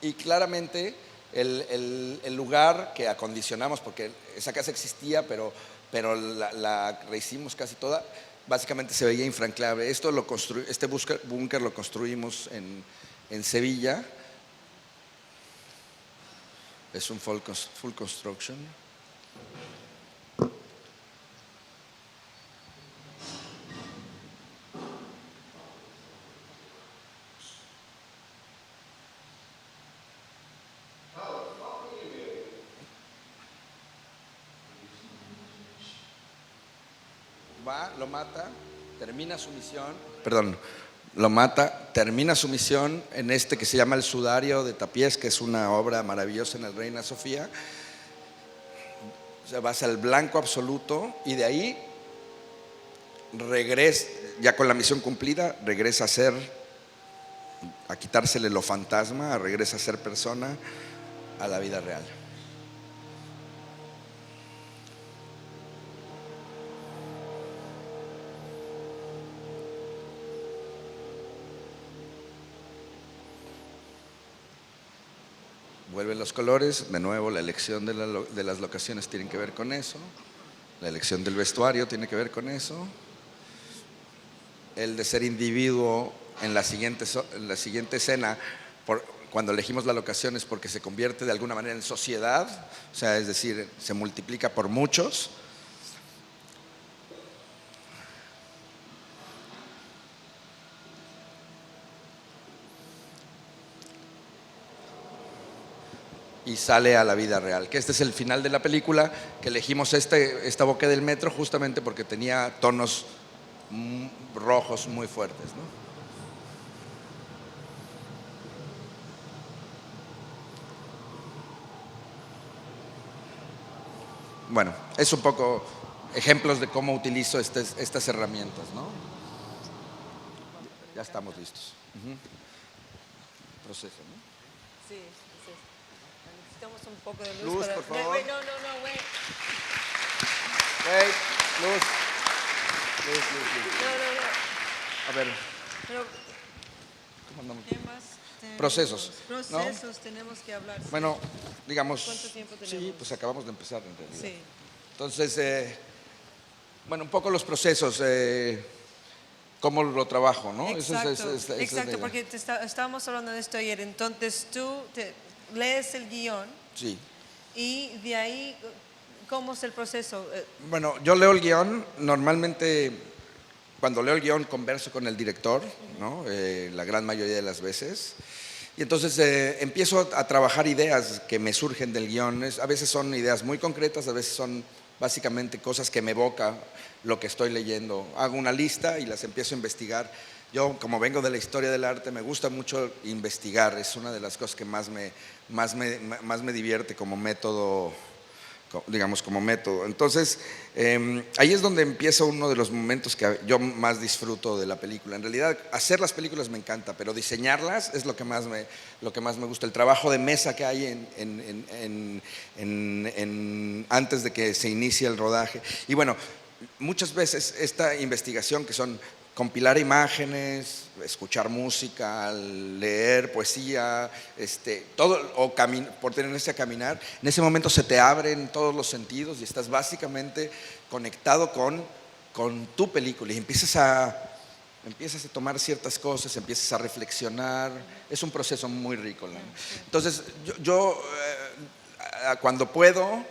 S2: Y claramente el lugar que acondicionamos, porque esa casa existía, pero la rehicimos casi toda, básicamente se veía infranqueable. Este búnker lo construimos en Sevilla. Es un full construction. Lo mata, termina su misión. Perdón, lo mata, termina su misión en que se llama El Sudario de Tapiés, que es una obra maravillosa en el Reina Sofía. Se basa el blanco absoluto y de ahí regresa, ya con la misión cumplida, regresa a quitársele lo fantasma, regresa a ser persona, a la vida real. Vuelven los colores, de nuevo la elección de las locaciones tiene que ver con eso, la elección del vestuario tiene que ver con eso, el de ser individuo en la siguiente escena, cuando elegimos la locación es porque se convierte de alguna manera en sociedad, o sea, es decir, se multiplica por muchos. Y sale a la vida real, que este es el final de la película, que elegimos esta boca del metro justamente porque tenía tonos rojos muy fuertes, ¿no? Bueno, es un poco ejemplos de cómo utilizo estas herramientas, ¿no? Ya estamos listos. Proceso, ¿no?
S1: Sí. Necesitamos un poco de luz.
S2: Luz, por favor.
S1: No, wait.
S2: Hey, luz. Luz.
S1: No, no, no.
S2: A ver,
S1: Pero,
S2: ¿cómo andamos?
S1: ¿qué más tenemos?
S2: Procesos, ¿no?
S1: Procesos tenemos que hablar. Sí.
S2: Bueno, digamos.
S1: ¿Cuánto tiempo
S2: Sí,
S1: tenemos?
S2: pues acabamos de empezar en realidad.
S1: Sí.
S2: Entonces, bueno, un poco los procesos, cómo lo trabajo, ¿no?
S1: Exacto,
S2: Esa es la
S1: exacto,
S2: idea.
S1: porque estábamos hablando de esto ayer. Entonces tú lees el guión
S2: Sí.
S1: y de ahí, ¿cómo es el proceso?
S2: Bueno, yo leo el guión, normalmente cuando leo el guión converso con el director, ¿no? La gran mayoría de las veces. Y entonces empiezo a trabajar ideas que me surgen del guión. A veces son ideas muy concretas, a veces son básicamente cosas que me evoca lo que estoy leyendo. Hago una lista y las empiezo a investigar. Yo, como vengo de la historia del arte, me gusta mucho investigar. Es una de las cosas que más me divierte como método, digamos, como método. Entonces, ahí es donde empieza uno de los momentos que yo más disfruto de la película. En realidad, hacer las películas me encanta, pero diseñarlas es lo que más me gusta. El trabajo de mesa que hay antes de que se inicie el rodaje. Y bueno, muchas veces esta investigación, que son compilar imágenes, escuchar música, leer poesía, todo, o por tenerse a caminar, en ese momento se te abren todos los sentidos y estás básicamente conectado con tu película y empiezas a tomar ciertas cosas, empiezas a reflexionar. Es un proceso muy rico, ¿no? Entonces, cuando puedo,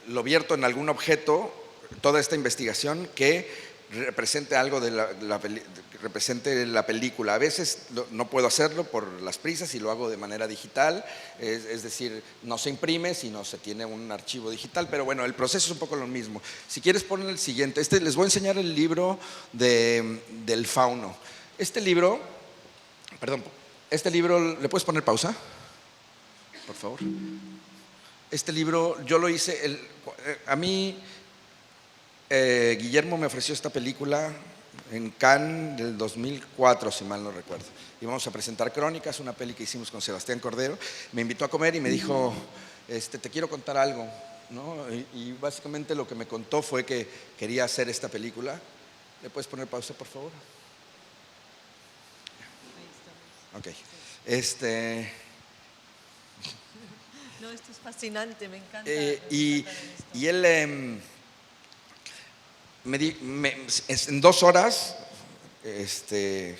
S2: lo vierto en algún objeto, toda esta investigación que represente algo que represente la película. A veces no puedo hacerlo por las prisas y lo hago de manera digital, es decir, no se imprime, sino se tiene un archivo digital, pero bueno, el proceso es un poco lo mismo. Si quieres poner el siguiente, les voy a enseñar el libro del fauno. Este libro, ¿le puedes poner pausa? Por favor. Este libro yo lo hice, a mí Guillermo me ofreció esta película en Cannes del 2004, si mal no recuerdo. Íbamos a presentar Crónicas, una peli que hicimos con Sebastián Cordero. Me invitó a comer y me dijo, te quiero contar algo, ¿no? Y básicamente lo que me contó fue que quería hacer esta película. ¿Le puedes poner pausa, por favor? Ok.
S1: No, esto es fascinante, me encanta.
S2: Y él en 2 horas,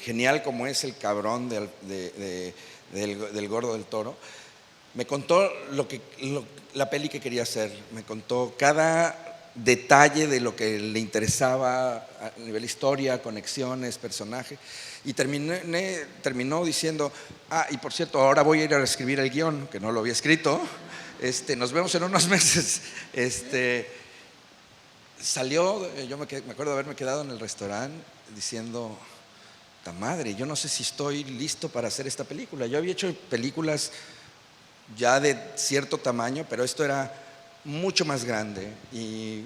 S2: genial como es el cabrón del Gordo del Toro, me contó la peli que quería hacer, me contó cada detalle de lo que le interesaba a nivel historia, conexiones, personaje, y terminó diciendo, y por cierto, ahora voy a ir a escribir el guión, que no lo había escrito, nos vemos en unos meses. Salió, yo me acuerdo de haberme quedado en el restaurante diciendo, ¡ta madre! Yo no sé si estoy listo para hacer esta película. Yo había hecho películas ya de cierto tamaño, pero esto era mucho más grande y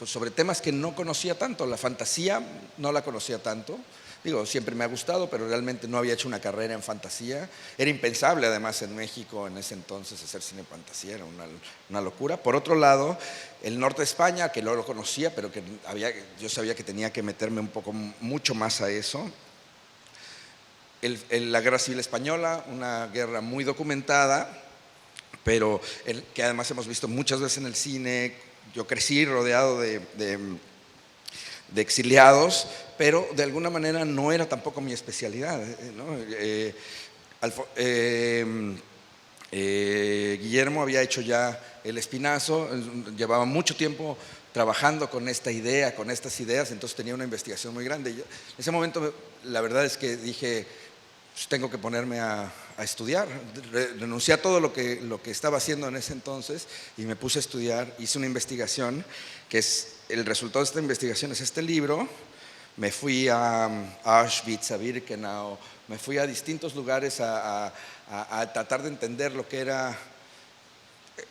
S2: sobre temas que no conocía tanto. La fantasía no la conocía tanto. Digo, siempre me ha gustado, pero realmente no había hecho una carrera en fantasía. Era impensable, además, en México en ese entonces hacer cine en fantasía, era una locura. Por otro lado, el norte de España, que no lo conocía, pero que yo sabía que tenía que meterme mucho más a eso. La Guerra Civil Española, una guerra muy documentada, pero que además hemos visto muchas veces en el cine. Yo crecí rodeado de exiliados, pero de alguna manera no era tampoco mi especialidad, ¿no? Guillermo había hecho ya El Espinazo, llevaba mucho tiempo trabajando con esta idea, con estas ideas, entonces tenía una investigación muy grande. En ese momento la verdad es que dije, pues tengo que ponerme a estudiar. Renuncié a todo lo que estaba haciendo en ese entonces y me puse a estudiar. Hice una investigación que el resultado de esta investigación es este libro. Me fui a Auschwitz, a Birkenau, me fui a distintos lugares a tratar de entender lo que era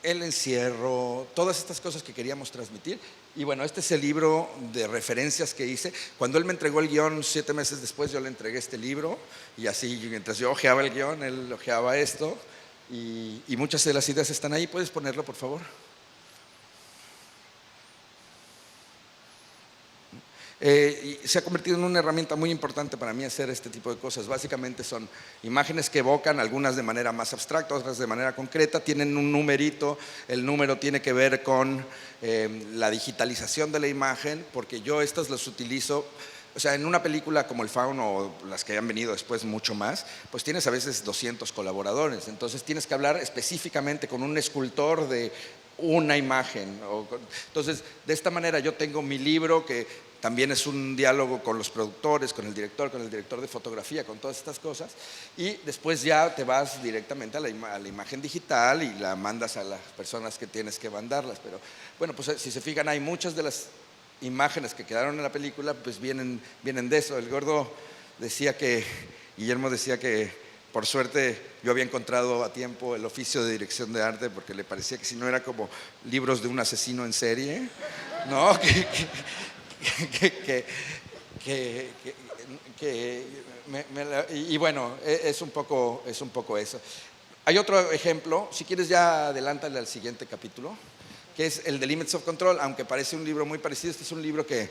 S2: el encierro, todas estas cosas que queríamos transmitir. Y bueno, este es el libro de referencias que hice. Cuando él me entregó el guión, 7 meses después, yo le entregué este libro. Y así, mientras yo hojeaba el guión, él hojeaba esto. Y muchas de las ideas están ahí. ¿Puedes ponerlo, por favor? Y se ha convertido en una herramienta muy importante para mí hacer este tipo de cosas. Básicamente son imágenes que evocan, algunas de manera más abstracta, otras de manera concreta, tienen un numerito, el número tiene que ver con la digitalización de la imagen, porque yo estas las utilizo. O sea, en una película como El Fauno o las que han venido después mucho más, pues tienes a veces 200 colaboradores, entonces tienes que hablar específicamente con un escultor de una imagen. Entonces, de esta manera yo tengo mi libro que también es un diálogo con los productores, con el director de fotografía, con todas estas cosas, y después ya te vas directamente a la imagen digital y la mandas a las personas que tienes que mandarlas. Pero bueno, pues si se fijan, hay muchas de las imágenes que quedaron en la película, pues vienen de eso. El Gordo decía Guillermo decía que por suerte yo había encontrado a tiempo el oficio de dirección de arte, porque le parecía que si no era como libros de un asesino en serie, ¿no? Y bueno, es un poco eso. Hay otro ejemplo, si quieres ya adelántale al siguiente capítulo, que es el de Limits of Control, aunque parece un libro muy parecido. Este es un libro que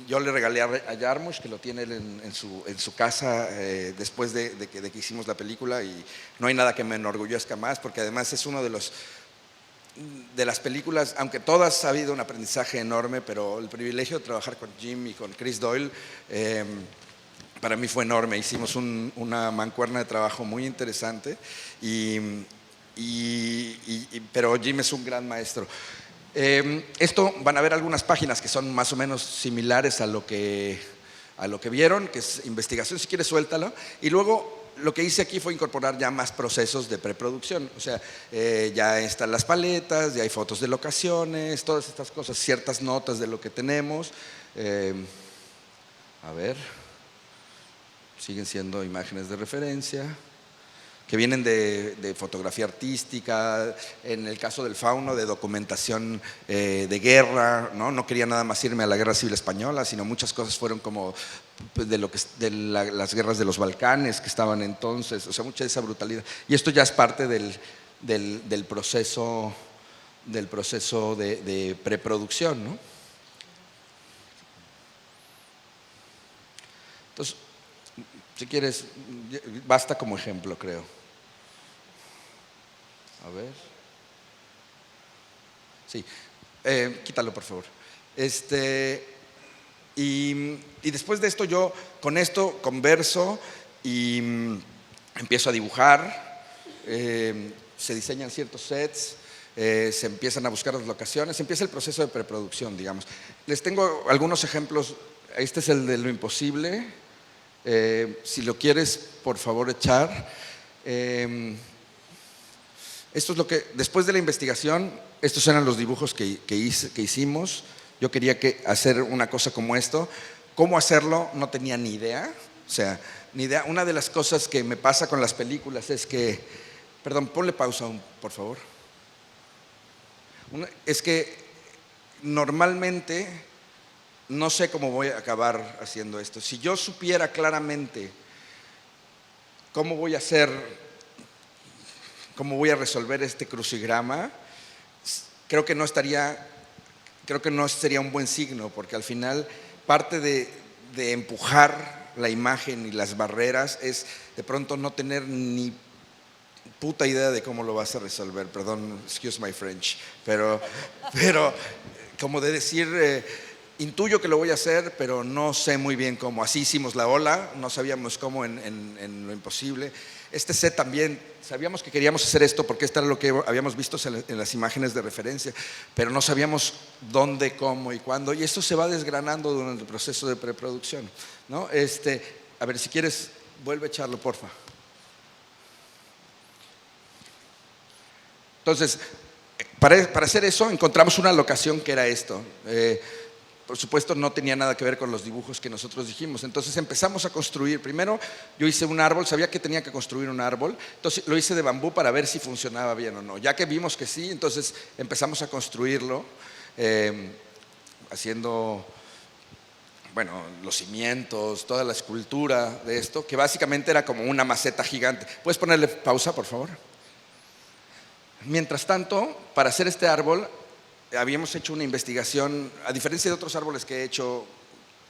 S2: yo le regalé a Jarmusch, que lo tiene él en su casa después de que hicimos la película, y no hay nada que me enorgullezca más, porque además es uno de las películas, aunque todas ha habido un aprendizaje enorme, pero el privilegio de trabajar con Jim y con Chris Doyle para mí fue enorme. Hicimos una mancuerna de trabajo muy interesante, pero Jim es un gran maestro. Esto van a ver algunas páginas que son más o menos similares a lo que vieron, que es investigación. Si quieres, suéltalo. Y luego lo que hice aquí fue incorporar ya más procesos de preproducción. O sea, ya están las paletas, ya hay fotos de locaciones, todas estas cosas, ciertas notas de lo que tenemos. A ver, siguen siendo imágenes de referencia que vienen de fotografía artística, en el caso del Fauno, de documentación de guerra, ¿no? No quería nada más irme a la Guerra Civil Española, sino muchas cosas fueron como las guerras de los Balcanes que estaban entonces, o sea, mucha de esa brutalidad. Y esto ya es parte del proceso de preproducción, ¿no? Entonces, si quieres, basta como ejemplo, creo. A ver. Sí, quítalo por favor. Y después de esto yo con esto converso y empiezo a dibujar, se diseñan ciertos sets, se empiezan a buscar las locaciones, empieza el proceso de preproducción, digamos. Les tengo algunos ejemplos. Este es el de Lo Imposible. Si lo quieres, por favor, echar. Esto es lo que, después de la investigación, estos eran los dibujos que hicimos. Yo quería hacer una cosa como esto. ¿Cómo hacerlo? No tenía ni idea. O sea, ni idea. Una de las cosas que me pasa con las películas es que, perdón, ponle pausa, por favor. Es que normalmente no sé cómo voy a acabar haciendo esto. Si yo supiera claramente cómo voy a resolver este crucigrama, creo que no sería un buen signo, porque al final parte de empujar la imagen y las barreras es de pronto no tener ni puta idea de cómo lo vas a resolver. Perdón, excuse my French, pero como de decir, intuyo que lo voy a hacer, pero no sé muy bien cómo. Así hicimos La Ola, no sabíamos cómo en Lo Imposible. Este set también, sabíamos que queríamos hacer esto porque esto era lo que habíamos visto en las imágenes de referencia, pero no sabíamos dónde, cómo y cuándo, y esto se va desgranando durante el proceso de preproducción, ¿no? A ver, si quieres, vuelve a echarlo, porfa. Entonces, para hacer eso, encontramos una locación que era esto. Por supuesto, no tenía nada que ver con los dibujos que nosotros dijimos. Entonces empezamos a construir. Primero yo hice un árbol, sabía que tenía que construir un árbol, entonces lo hice de bambú para ver si funcionaba bien o no. Ya que vimos que sí, entonces empezamos a construirlo, haciendo, bueno, los cimientos, toda la escultura de esto, que básicamente era como una maceta gigante. ¿Puedes ponerle pausa, por favor? Mientras tanto, para hacer este árbol, habíamos hecho una investigación, a diferencia de otros árboles que he hecho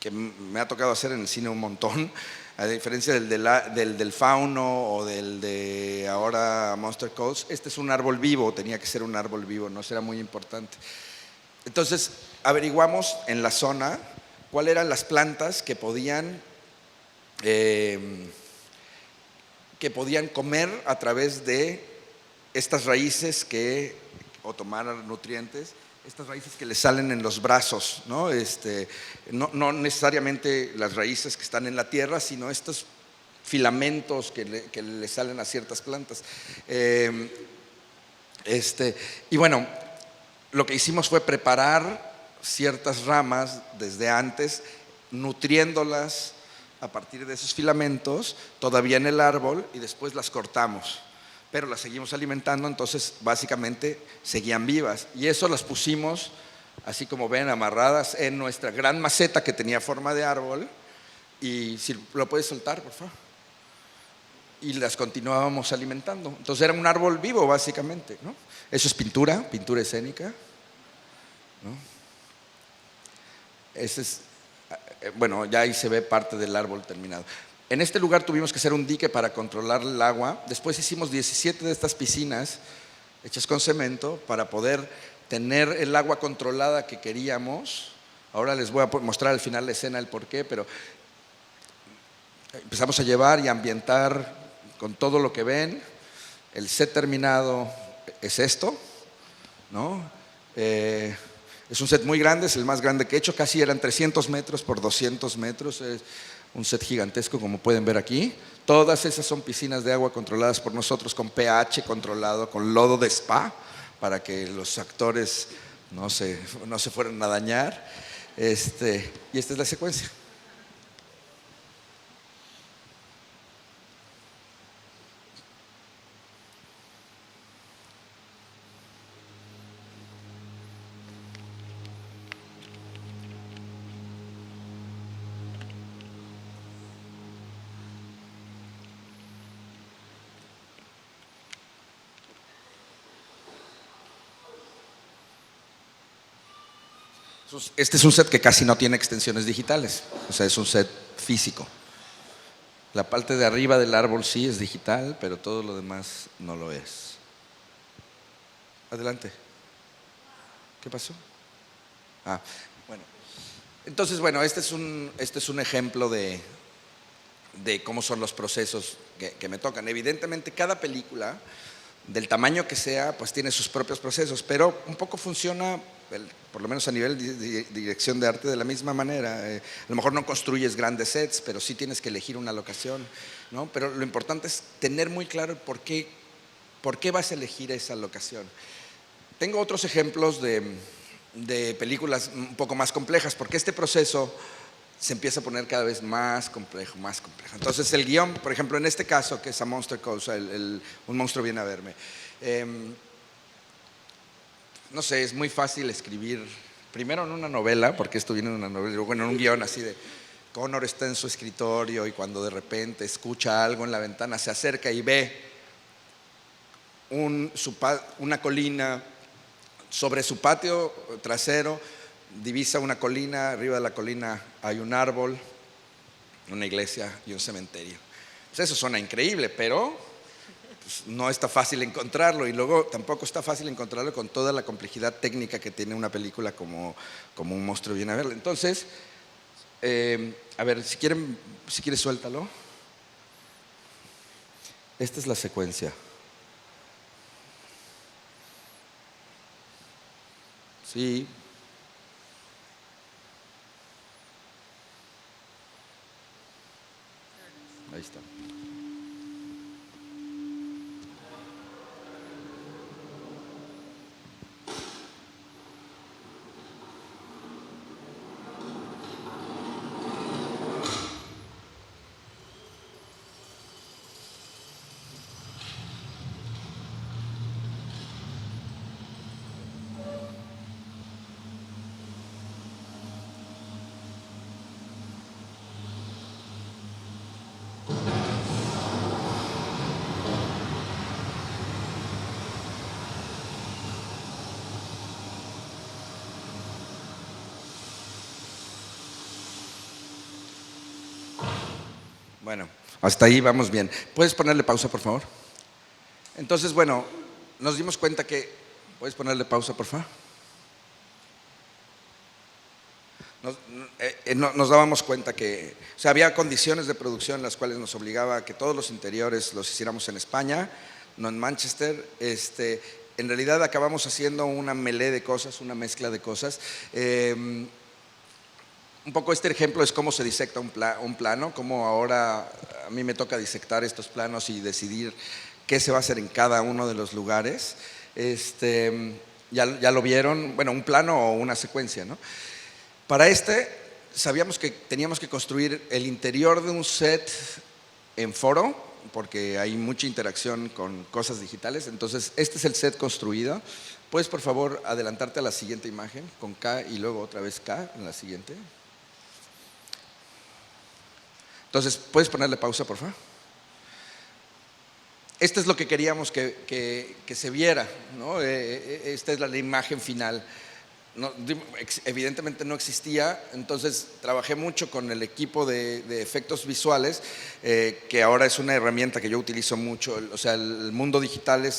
S2: que me ha tocado hacer en el cine un montón, a diferencia del fauno o del de ahora Monster Calls. Este es un árbol vivo, tenía que ser un árbol vivo, no será muy importante. Entonces averiguamos en la zona cuáles eran las plantas que podían comer a través de estas raíces o tomar nutrientes, estas raíces que le salen en los brazos, ¿no? No necesariamente las raíces que están en la tierra, sino estos filamentos que le salen a ciertas plantas. Y bueno, lo que hicimos fue preparar ciertas ramas desde antes, nutriéndolas a partir de esos filamentos, todavía en el árbol, y después las cortamos. Pero las seguimos alimentando, entonces básicamente seguían vivas. Y eso las pusimos, así como ven, amarradas en nuestra gran maceta que tenía forma de árbol. Y si lo puedes soltar, por favor. Y las continuábamos alimentando. Entonces era un árbol vivo, básicamente, ¿no? Eso es pintura escénica, ¿no? Ese es, bueno, ya ahí se ve parte del árbol terminado. En este lugar tuvimos que hacer un dique para controlar el agua. Después hicimos 17 de estas piscinas hechas con cemento para poder tener el agua controlada que queríamos. Ahora les voy a mostrar al final la escena el porqué, pero empezamos a llevar y ambientar con todo lo que ven. El set terminado es esto, ¿no? Es un set muy grande, es el más grande que he hecho, casi eran 300 metros por 200 metros, es un set gigantesco como pueden ver aquí. Todas esas son piscinas de agua controladas por nosotros con pH controlado, con lodo de spa, para que los actores no se fueran a dañar. Y esta es la secuencia. Este es un set que casi no tiene extensiones digitales, o sea, es un set físico. La parte de arriba del árbol sí es digital, pero todo lo demás no lo es. Adelante. ¿Qué pasó? Bueno. Entonces, bueno, este es un ejemplo de cómo son los procesos que me tocan. Evidentemente, cada película, del tamaño que sea, pues tiene sus propios procesos, pero un poco funciona, por lo menos a nivel de dirección de arte, de la misma manera. A lo mejor no construyes grandes sets, pero sí tienes que elegir una locación, ¿no? Pero lo importante es tener muy claro por qué vas a elegir esa locación. Tengo otros ejemplos de películas un poco más complejas, porque este proceso se empieza a poner cada vez más complejo, más complejo. Entonces el guión, por ejemplo, en este caso, que es A Monster Calls, un monstruo viene a verme, no sé, es muy fácil escribir, primero en una novela, porque esto viene de una novela, bueno, en un guión así de Connor está en su escritorio y cuando de repente escucha algo en la ventana, se acerca y ve una colina. Sobre su patio trasero divisa una colina, arriba de la colina hay un árbol, una iglesia y un cementerio. Pues eso suena increíble, pero pues, no está fácil encontrarlo, y luego tampoco está fácil encontrarlo con toda la complejidad técnica que tiene una película como Un monstruo viene a verlo. Entonces, a ver, si quieres suéltalo. Esta es la secuencia. Sí. Ahí está. Bueno, hasta ahí vamos bien. ¿Puedes ponerle pausa, por favor? Entonces, bueno, nos dimos cuenta que... ¿Puedes ponerle pausa, por favor? Nos dábamos cuenta que, o sea, había condiciones de producción en las cuales nos obligaba a que todos los interiores los hiciéramos en España, no en Manchester. En realidad acabamos haciendo una melee de cosas, una mezcla de cosas. Un poco este ejemplo es cómo se disecta un plano, cómo ahora a mí me toca disectar estos planos y decidir qué se va a hacer en cada uno de los lugares. Ya lo vieron, bueno, un plano o una secuencia, ¿no? Para sabíamos que teníamos que construir el interior de un set en foro, porque hay mucha interacción con cosas digitales. Entonces, este es el set construido. ¿Puedes, por favor, adelantarte a la siguiente imagen con K y luego otra vez K en la siguiente? Entonces, ¿puedes ponerle pausa, por favor? Esto es lo que queríamos que se viera, ¿no? Esta es la imagen final. No, evidentemente no existía, entonces trabajé mucho con el equipo de efectos visuales, que ahora es una herramienta que yo utilizo mucho. O sea, el mundo digital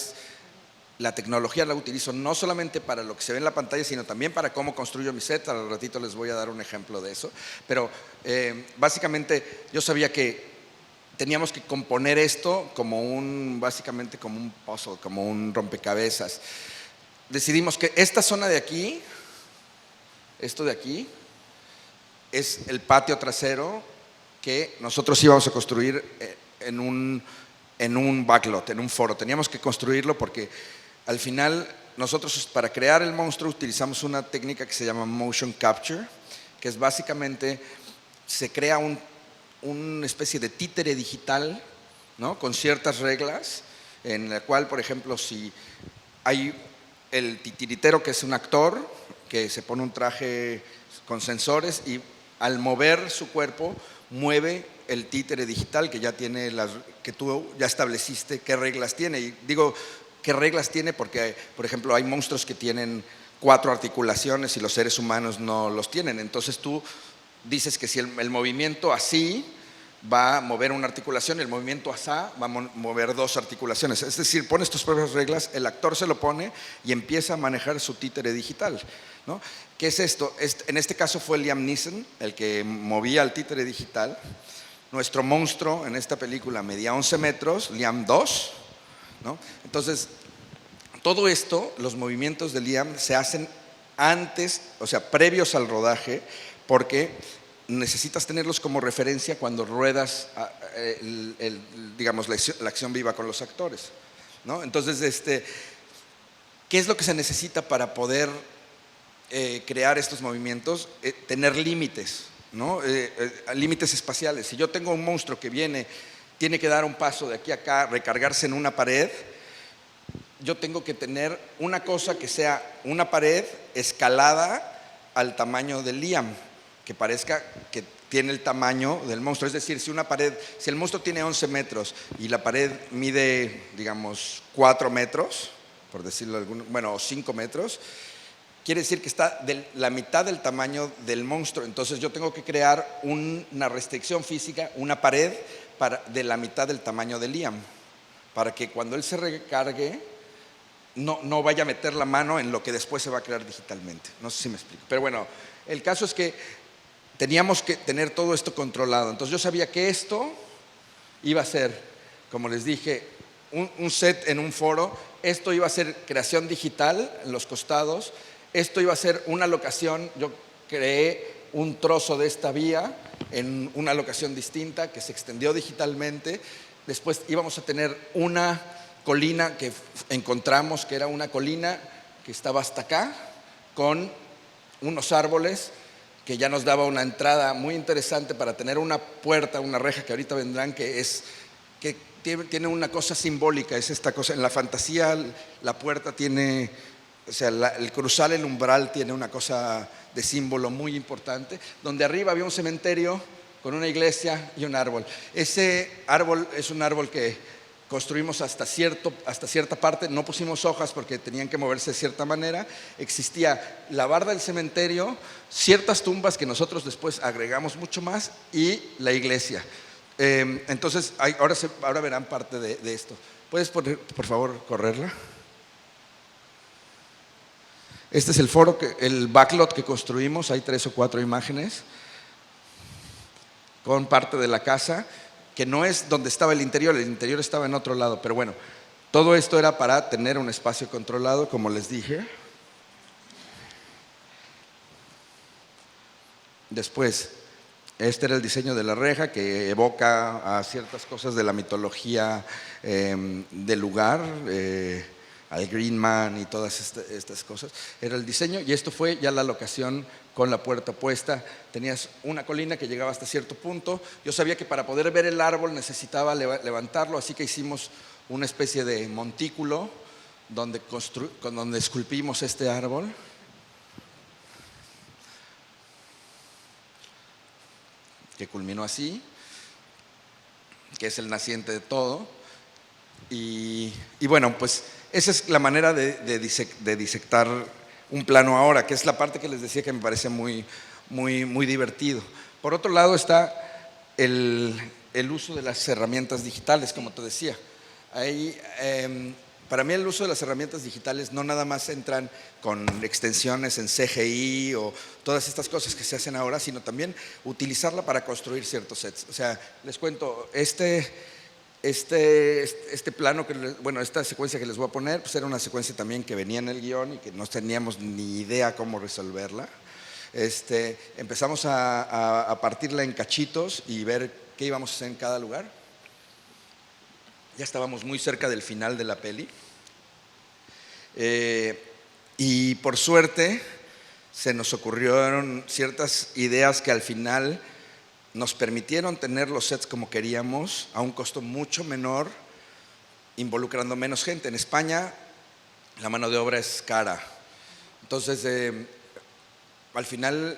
S2: la tecnología la utilizo no solamente para lo que se ve en la pantalla, sino también para cómo construyo mi set. Al ratito les voy a dar un ejemplo de eso, pero básicamente yo sabía que teníamos que componer esto básicamente como un puzzle, como un rompecabezas. Decidimos que esta zona de aquí, esto de aquí, es el patio trasero que nosotros íbamos a construir en un backlot, en un foro. Teníamos que construirlo porque al final nosotros, para crear el monstruo, utilizamos una técnica que se llama motion capture, que es básicamente, se crea una especie de títere digital, ¿no? Con ciertas reglas, en la cual, por ejemplo, si hay el titiritero, que es un actor que se pone un traje con sensores y al mover su cuerpo mueve el títere digital que ya tiene que tú ya estableciste qué reglas tiene. Y digo qué reglas tiene porque, por ejemplo, hay monstruos que tienen 4 articulaciones y los seres humanos no los tienen. Entonces tú dices que si el movimiento así va a mover una articulación, el movimiento asá va a mover 2 articulaciones. Es decir, pones tus propias reglas, el actor se lo pone y empieza a manejar su títere digital, ¿no? ¿Qué es esto? En este caso fue Liam Neeson el que movía el títere digital. Nuestro monstruo en esta película medía 11 metros, Liam 2, ¿no? Entonces, todo esto, los movimientos de Liam se hacen antes, o sea, previos al rodaje, porque necesitas tenerlos como referencia cuando ruedas digamos, la acción viva con los actores, ¿no? Entonces, ¿qué es lo que se necesita para poder crear estos movimientos? Tener límites, ¿no? Límites espaciales. Si yo tengo un monstruo que tiene que dar un paso de aquí a acá, recargarse en una pared, yo tengo que tener una cosa que sea una pared escalada al tamaño de Liam, que parezca que tiene el tamaño del monstruo. Es decir, si el monstruo tiene 11 metros y la pared mide, digamos, 4 metros, por decirlo o 5 metros, quiere decir que está la mitad del tamaño del monstruo. Entonces yo tengo que crear una restricción física, una pared de la mitad del tamaño de Liam, para que cuando él se recargue no vaya a meter la mano en lo que después se va a crear digitalmente. No sé si me explico. Pero bueno, el caso es que teníamos que tener todo esto controlado. Entonces yo sabía que esto iba a ser, como les dije, un set en un foro. Esto iba a ser creación digital en los costados. Esto iba a ser una locación. Yo creé un trozo de esta vía en una locación distinta que se extendió digitalmente. Después íbamos a tener una colina que encontramos, que era una colina que estaba hasta acá, con unos árboles que ya nos daba una entrada muy interesante para tener una puerta, una reja que ahorita vendrán, que tiene una cosa simbólica. Es esta cosa, en la fantasía la puerta tiene, o sea, el cruzar el umbral tiene una cosa de símbolo muy importante, donde arriba había un cementerio con una iglesia y un árbol. Ese árbol es un árbol que construimos hasta cierta parte, no pusimos hojas porque tenían que moverse de cierta manera. Existía la barda del cementerio, ciertas tumbas que nosotros después agregamos mucho más, y la iglesia. Entonces, ahora verán parte de esto. ¿Puedes, por favor, correrla? Este es el backlot que construimos. Hay 3 o 4 imágenes con parte de la casa, que no es donde estaba el interior estaba en otro lado, pero bueno, todo esto era para tener un espacio controlado, como les dije. Después, este era el diseño de la reja, que evoca a ciertas cosas de la mitología del lugar, al Green Man y todas estas cosas. Era el diseño, y esto fue ya la locación con la puerta puesta. Tenías una colina que llegaba hasta cierto punto. Yo sabía que para poder ver el árbol necesitaba levantarlo, así que hicimos una especie de montículo donde esculpimos este árbol. Que culminó así, que es el naciente de todo. Y bueno, pues esa es la manera de disectar un plano ahora, que es la parte que les decía que me parece muy divertido. Por otro lado está el uso de las herramientas digitales, como te decía. Ahí, para mí el uso de las herramientas digitales no nada más entran con extensiones en CGI o todas estas cosas que se hacen ahora, sino también utilizarla para construir ciertos sets. O sea, les cuento, este plano, esta secuencia que les voy a poner, pues era una secuencia también que venía en el guión y que no teníamos ni idea cómo resolverla. Empezamos a partirla en cachitos y ver qué íbamos a hacer en cada lugar. Ya estábamos muy cerca del final de la peli. Y por suerte se nos ocurrieron ciertas ideas que al final nos permitieron tener los sets como queríamos, a un costo mucho menor, involucrando menos gente. En España la mano de obra es cara. Entonces, al final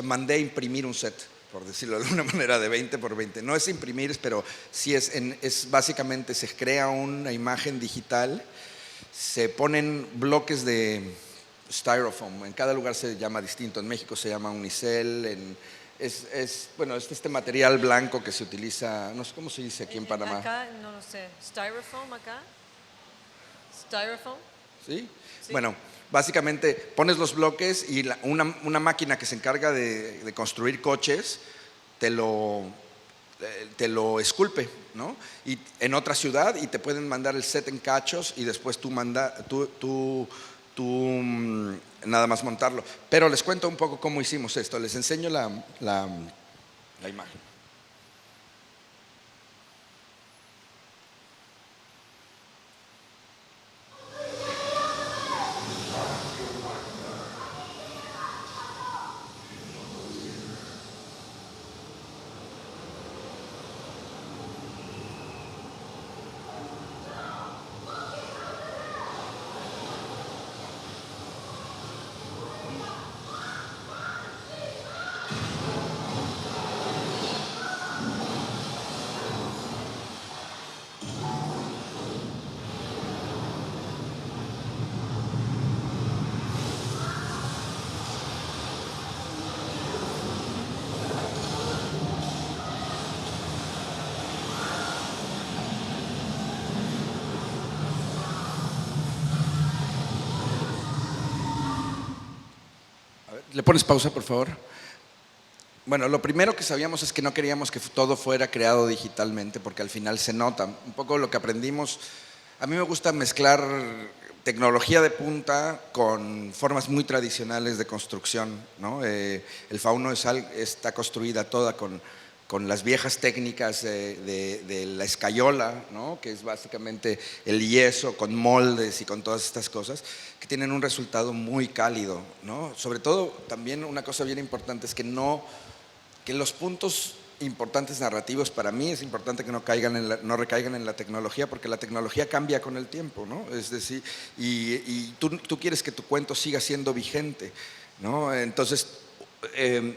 S2: mandé a imprimir un set, por decirlo de alguna manera, de 20 por 20. No es imprimir, pero sí es básicamente se crea una imagen digital, se ponen bloques de styrofoam, en cada lugar se llama distinto, en México se llama unicel, es este material blanco que se utiliza, no sé cómo se dice aquí en Panamá.
S1: Acá, no lo sé, styrofoam acá. Styrofoam.
S2: ¿Sí? Sí. Bueno, básicamente pones los bloques y una máquina que se encarga de construir coches te lo esculpe, ¿no? Y en otra ciudad, y te pueden mandar el set en cachos y después tú nada más montarlo. Pero les cuento un poco cómo hicimos esto. Les enseño la imagen. ¿Le pones pausa, por favor? Bueno, lo primero que sabíamos es que no queríamos que todo fuera creado digitalmente, porque al final se nota. Un poco lo que aprendimos, a mí me gusta mezclar tecnología de punta con formas muy tradicionales de construcción, ¿no? El fauno está construida toda con las viejas técnicas de la escayola, ¿no? Que es básicamente el yeso con moldes y con todas estas cosas, que tienen un resultado muy cálido, ¿no? Sobre todo, también una cosa bien importante es que los puntos importantes narrativos, para mí es importante que no recaigan en la tecnología, porque la tecnología cambia con el tiempo, ¿no? Es decir, y tú quieres que tu cuento siga siendo vigente, ¿no? Entonces,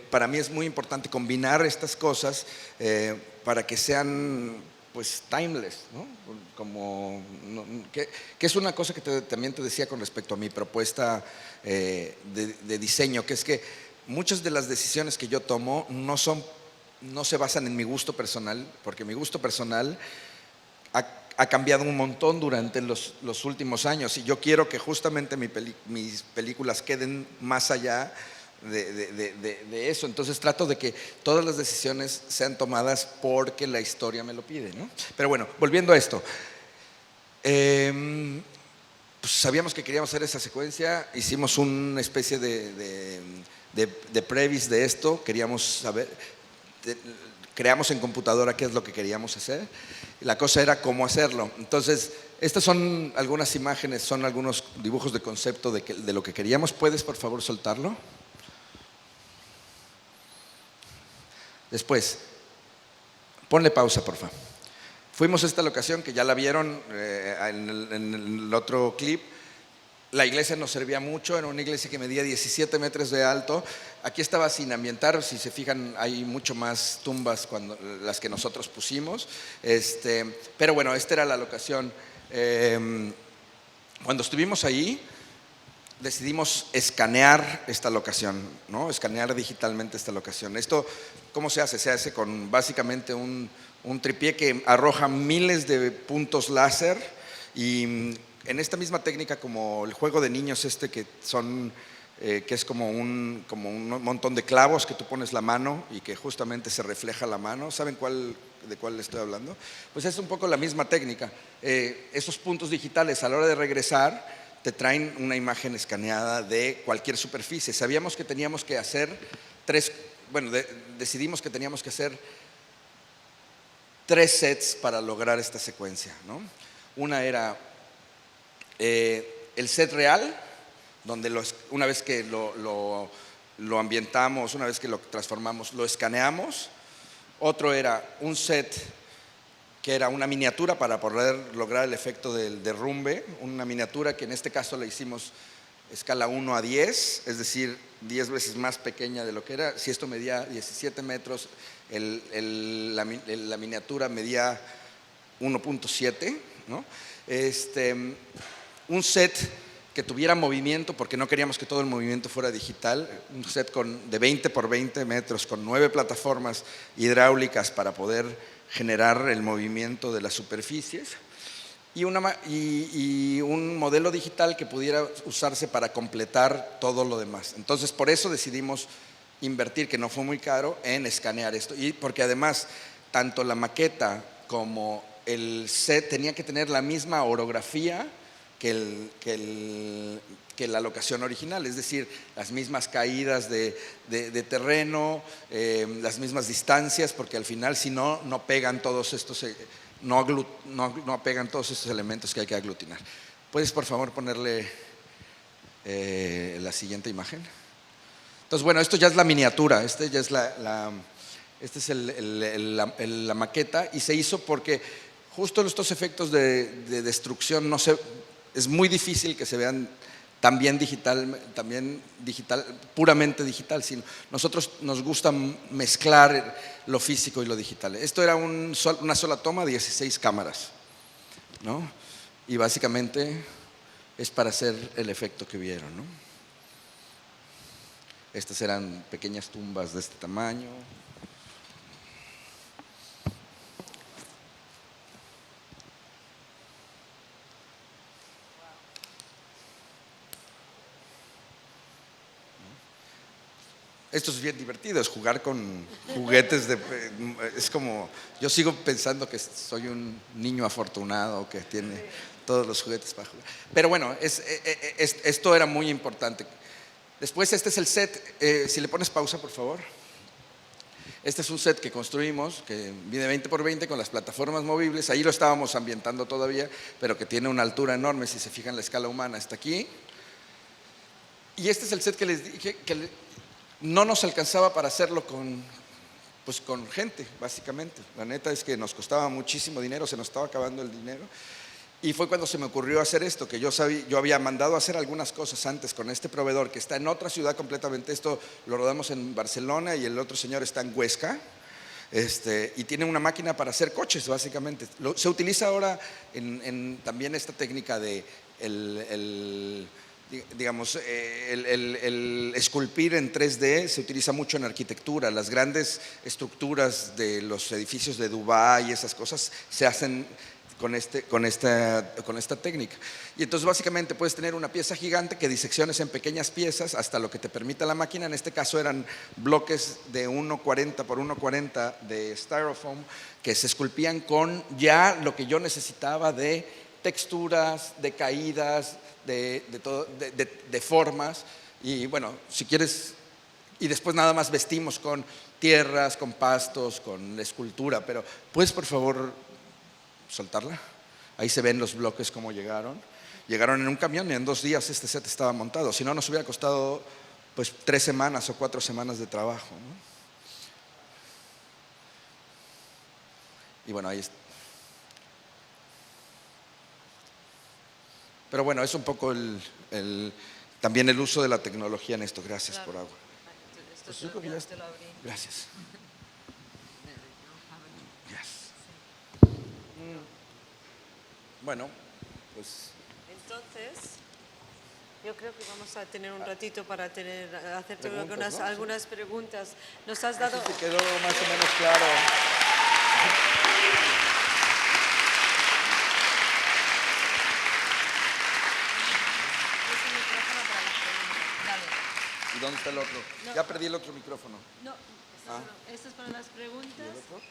S2: para mí es muy importante combinar estas cosas para que sean pues timeless, ¿no? Que es una cosa que también te decía con respecto a mi propuesta de diseño, que es que muchas de las decisiones que yo tomo no se basan en mi gusto personal, porque mi gusto personal ha cambiado un montón durante los últimos años y yo quiero que justamente mis películas queden más allá de eso. Entonces trato de que todas las decisiones sean tomadas porque la historia me lo pide, ¿no? Pero bueno, volviendo a esto. Pues sabíamos que queríamos hacer esa secuencia, hicimos una especie de previs de esto, queríamos saber, creamos en computadora qué es lo que queríamos hacer, y la cosa era cómo hacerlo. Entonces, estas son algunas imágenes, son algunos dibujos de concepto de lo que queríamos. ¿Puedes, por favor, soltarlo? Después, ponle pausa, por favor. Fuimos a esta locación que ya la vieron en el otro clip. La iglesia nos servía mucho, era una iglesia que medía 17 metros de alto. Aquí estaba sin ambientar, si se fijan hay mucho más tumbas las que nosotros pusimos. Pero bueno, esta era la locación. Cuando estuvimos ahí, decidimos escanear esta locación, ¿no? Escanear digitalmente esta locación. Esto, ¿cómo se hace? Se hace con básicamente un tripié que arroja miles de puntos láser y en esta misma técnica, como el juego de niños que es como un montón de clavos que tú pones la mano y que justamente se refleja la mano. ¿Saben de cuál estoy hablando? Pues es un poco la misma técnica. Esos puntos digitales a la hora de regresar te traen una imagen escaneada de cualquier superficie. Sabíamos que teníamos que hacer decidimos que teníamos que hacer 3 sets para lograr esta secuencia, ¿no? Una era el set real, donde una vez que lo ambientamos, una vez que lo transformamos, lo escaneamos. Otro era un set que era una miniatura para poder lograr el efecto del derrumbe, una miniatura que en este caso le hicimos escala 1 a 10, es decir, 10 veces más pequeña de lo que era. Si esto medía 17 metros, la miniatura medía 1.7, ¿no? Un set que tuviera movimiento, porque no queríamos que todo el movimiento fuera digital, un set de 20 por 20 metros, con 9 plataformas hidráulicas para poder generar el movimiento de las superficies, y un modelo digital que pudiera usarse para completar todo lo demás. Entonces, por eso decidimos invertir, que no fue muy caro, en escanear esto, y porque además tanto la maqueta como el set tenía que tener la misma orografía que la locación original, es decir, las mismas caídas de terreno, las mismas distancias, porque al final si no pegan todos estos, no pegan todos estos elementos que hay que aglutinar. ¿Puedes por favor ponerle la siguiente imagen? Entonces, bueno, esto ya es la miniatura, esta es la maqueta, y se hizo porque justo estos efectos de destrucción es muy difícil que se vean también puramente digital, sino nosotros nos gusta mezclar lo físico y lo digital. Esto era una sola toma, 16 cámaras, ¿no? Y básicamente es para hacer el efecto que vieron, ¿no? Estas eran pequeñas tumbas de este tamaño. Esto es bien divertido, es jugar con juguetes es como, yo sigo pensando que soy un niño afortunado que tiene todos los juguetes para jugar. Pero bueno, esto era muy importante. Después este es el set, si le pones pausa por favor. Este es un set que construimos, que mide 20 por 20 con las plataformas movibles. Ahí lo estábamos ambientando todavía, pero que tiene una altura enorme, si se fijan la escala humana está aquí. Y este es el set que les dije que no nos alcanzaba para hacerlo con gente, básicamente. La neta es que nos costaba muchísimo dinero, se nos estaba acabando el dinero. Y fue cuando se me ocurrió hacer esto, que yo había mandado a hacer algunas cosas antes con este proveedor que está en otra ciudad completamente. Esto lo rodamos en Barcelona y el otro señor está en Huesca. Y tiene una máquina para hacer coches, básicamente. Se utiliza ahora también esta técnica digamos, el esculpir en 3D se utiliza mucho en arquitectura. Las grandes estructuras de los edificios de Dubái y esas cosas se hacen con esta técnica. Y entonces básicamente puedes tener una pieza gigante que disecciones en pequeñas piezas hasta lo que te permita la máquina. En este caso eran bloques de 1,40 por 1,40 de styrofoam que se esculpían con ya lo que yo necesitaba de texturas, de caídas, de formas. Y bueno, si quieres, y después nada más vestimos con tierras, con pastos, con escultura. Pero ¿puedes por favor soltarla? Ahí se ven los bloques como llegaron. Llegaron en un camión y en 2 días este set estaba montado. Si no, nos hubiera costado pues 3 semanas o 4 semanas de trabajo, ¿no? Y bueno, ahí está. Pero bueno, es un poco también el uso de la tecnología en esto. Gracias por agua. Pues yo creo que ya está. Gracias. Bueno, pues
S1: Entonces, yo creo que vamos a tener un ratito para hacerte
S2: Preguntas, ¿no?
S1: algunas preguntas. Nos has dado...
S2: te quedó más o menos claro. ¿Y dónde está el otro?
S1: No.
S2: Ya perdí el otro micrófono.
S1: No, esto es para las preguntas.
S2: ¿Y el otro?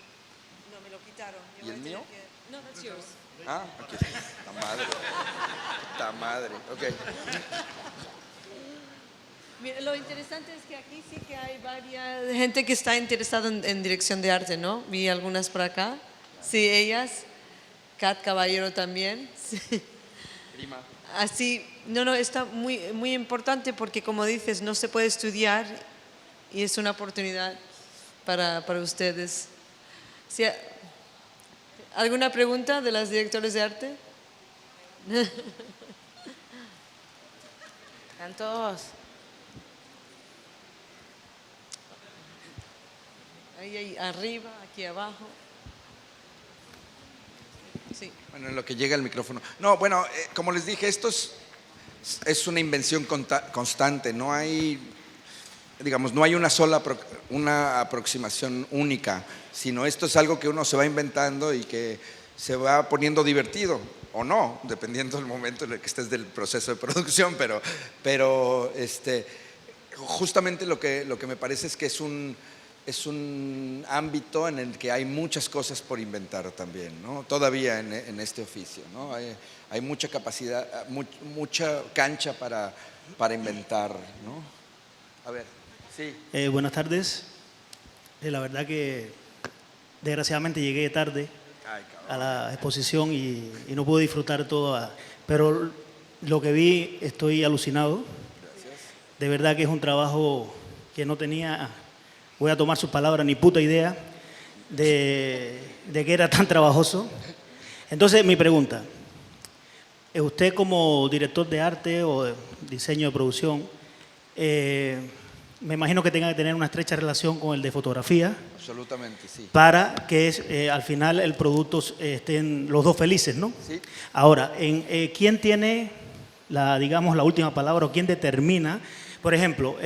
S1: No, me lo quitaron. Yo
S2: ¿Y el
S1: voy a tener
S2: mío?
S1: No, that's yours.
S2: Ah, aquí está. ¡Ta madre! ¡Ta madre! Ok.
S1: Mira, lo interesante es que aquí sí que hay varias gente que está interesada en dirección de arte, ¿no? Vi algunas por acá. Sí, ellas. Kat Caballero también. Sí.
S2: Prima.
S1: Así, no, está muy, muy importante porque como dices, no se puede estudiar y es una oportunidad para ustedes. Sí, ¿alguna pregunta de las directores de arte?
S3: Están todos.
S1: Ahí arriba, aquí abajo. Sí.
S2: Bueno, en lo que llega el micrófono. No, bueno, como les dije, esto es una invención constante. No hay, digamos, no hay una aproximación única, sino esto es algo que uno se va inventando y que se va poniendo divertido o no, dependiendo del momento en el que estés del proceso de producción. Pero justamente lo que me parece es que es un ámbito en el que hay muchas cosas por inventar también, ¿no? Todavía en este oficio, ¿no? Hay mucha capacidad, mucha cancha para inventar, ¿no? A ver, sí.
S4: Buenas tardes. La verdad que desgraciadamente llegué tarde a la exposición y no pude disfrutar todo, pero lo que vi estoy alucinado.
S2: Gracias.
S4: De verdad que es un trabajo que no tenía, voy a tomar sus palabras, ni puta idea de que era tan trabajoso. Entonces, mi pregunta, usted como director de arte o de diseño de producción, me imagino que tenga que tener una estrecha relación con el de fotografía
S2: Absolutamente, sí.
S4: para que al final el producto estén los dos felices, ¿no?
S2: Sí.
S4: Ahora, ¿quién tiene la última palabra o quién determina? Por ejemplo,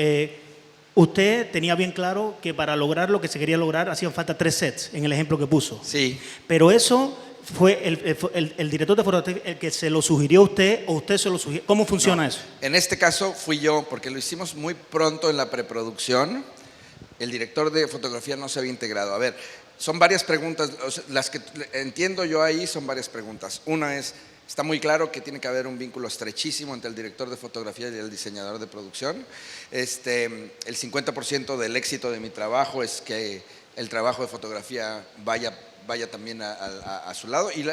S4: usted tenía bien claro que para lograr lo que se quería lograr hacían falta 3 sets, en el ejemplo que puso.
S2: Sí.
S4: Pero eso fue el director de fotografía el que se lo sugirió a usted o usted se lo sugirió. ¿Cómo funciona
S2: No,
S4: eso?
S2: En este caso fui yo, porque lo hicimos muy pronto en la preproducción. El director de fotografía no se había integrado. A ver, son varias preguntas. Las que entiendo yo ahí son varias preguntas. Una es, está muy claro que tiene que haber un vínculo estrechísimo entre el director de fotografía y el diseñador de producción. El 50% del éxito de mi trabajo es que el trabajo de fotografía vaya también a su lado, y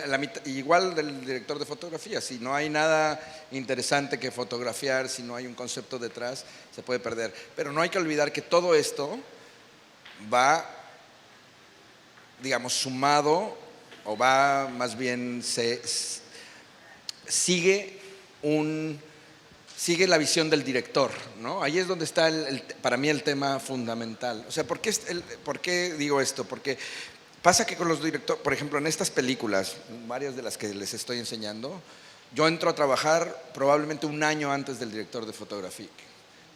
S2: igual del director de fotografía. Si no hay nada interesante que fotografiar, si no hay un concepto detrás, se puede perder. Pero no hay que olvidar que todo esto va, digamos, sumado, o va más bien, sigue la visión del director, ¿no? Ahí es donde está para mí el tema fundamental. O sea, ¿por qué digo esto? Porque pasa que con los directores, por ejemplo, en estas películas, varias de las que les estoy enseñando, yo entro a trabajar probablemente un año antes del director de fotografía,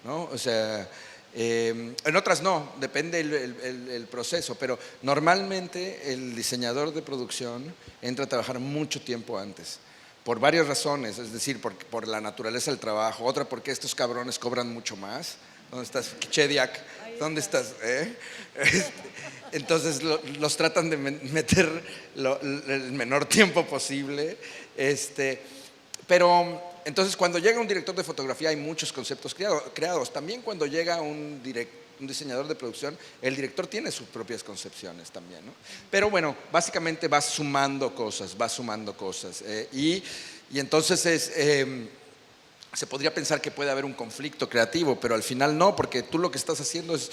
S2: ¿no? O sea, en otras no, depende el proceso, pero normalmente el diseñador de producción entra a trabajar mucho tiempo antes, por varias razones, es decir, por la naturaleza del trabajo, otra porque estos cabrones cobran mucho más. ¿Dónde estás, Chediak? ¿Dónde estás? Entonces los tratan de meter el menor tiempo posible. Pero entonces cuando llega un director de fotografía hay muchos conceptos creados. También cuando llega un diseñador de producción, el director tiene sus propias concepciones también, ¿no? Pero bueno, básicamente va sumando cosas. Y entonces se podría pensar que puede haber un conflicto creativo, pero al final no, porque tú lo que estás haciendo es,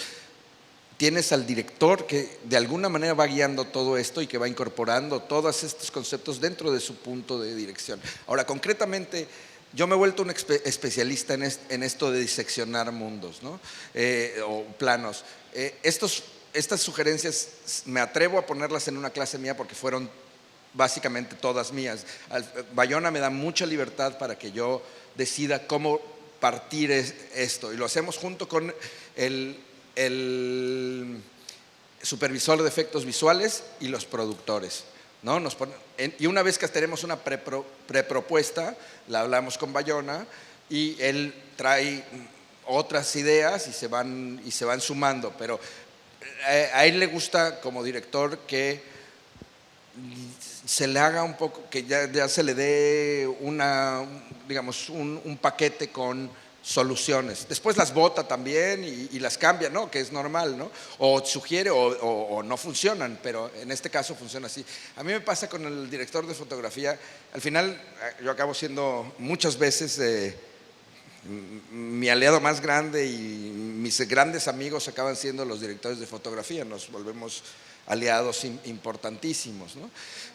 S2: tienes al director que de alguna manera va guiando todo esto y que va incorporando todos estos conceptos dentro de su punto de dirección. Ahora, concretamente, yo me he vuelto un especialista en esto de diseccionar mundos, ¿no? O planos. Estas sugerencias me atrevo a ponerlas en una clase mía porque fueron básicamente todas mías. Bayona me da mucha libertad para que yo decida cómo partir esto, y lo hacemos junto con el supervisor de efectos visuales y los productores, ¿no? Y una vez que tenemos una prepropuesta, la hablamos con Bayona y él trae otras ideas y se van sumando, pero a él le gusta como director que se le haga un poco, que ya se le dé digamos, un paquete con soluciones. Después las vota también y las cambia, ¿no? Que es normal, ¿no? O sugiere o no funcionan, pero en este caso funciona así. A mí me pasa con el director de fotografía, al final yo acabo siendo muchas veces mi aliado más grande y mis grandes amigos acaban siendo los directores de fotografía, nos volvemos aliados importantísimos, ¿no?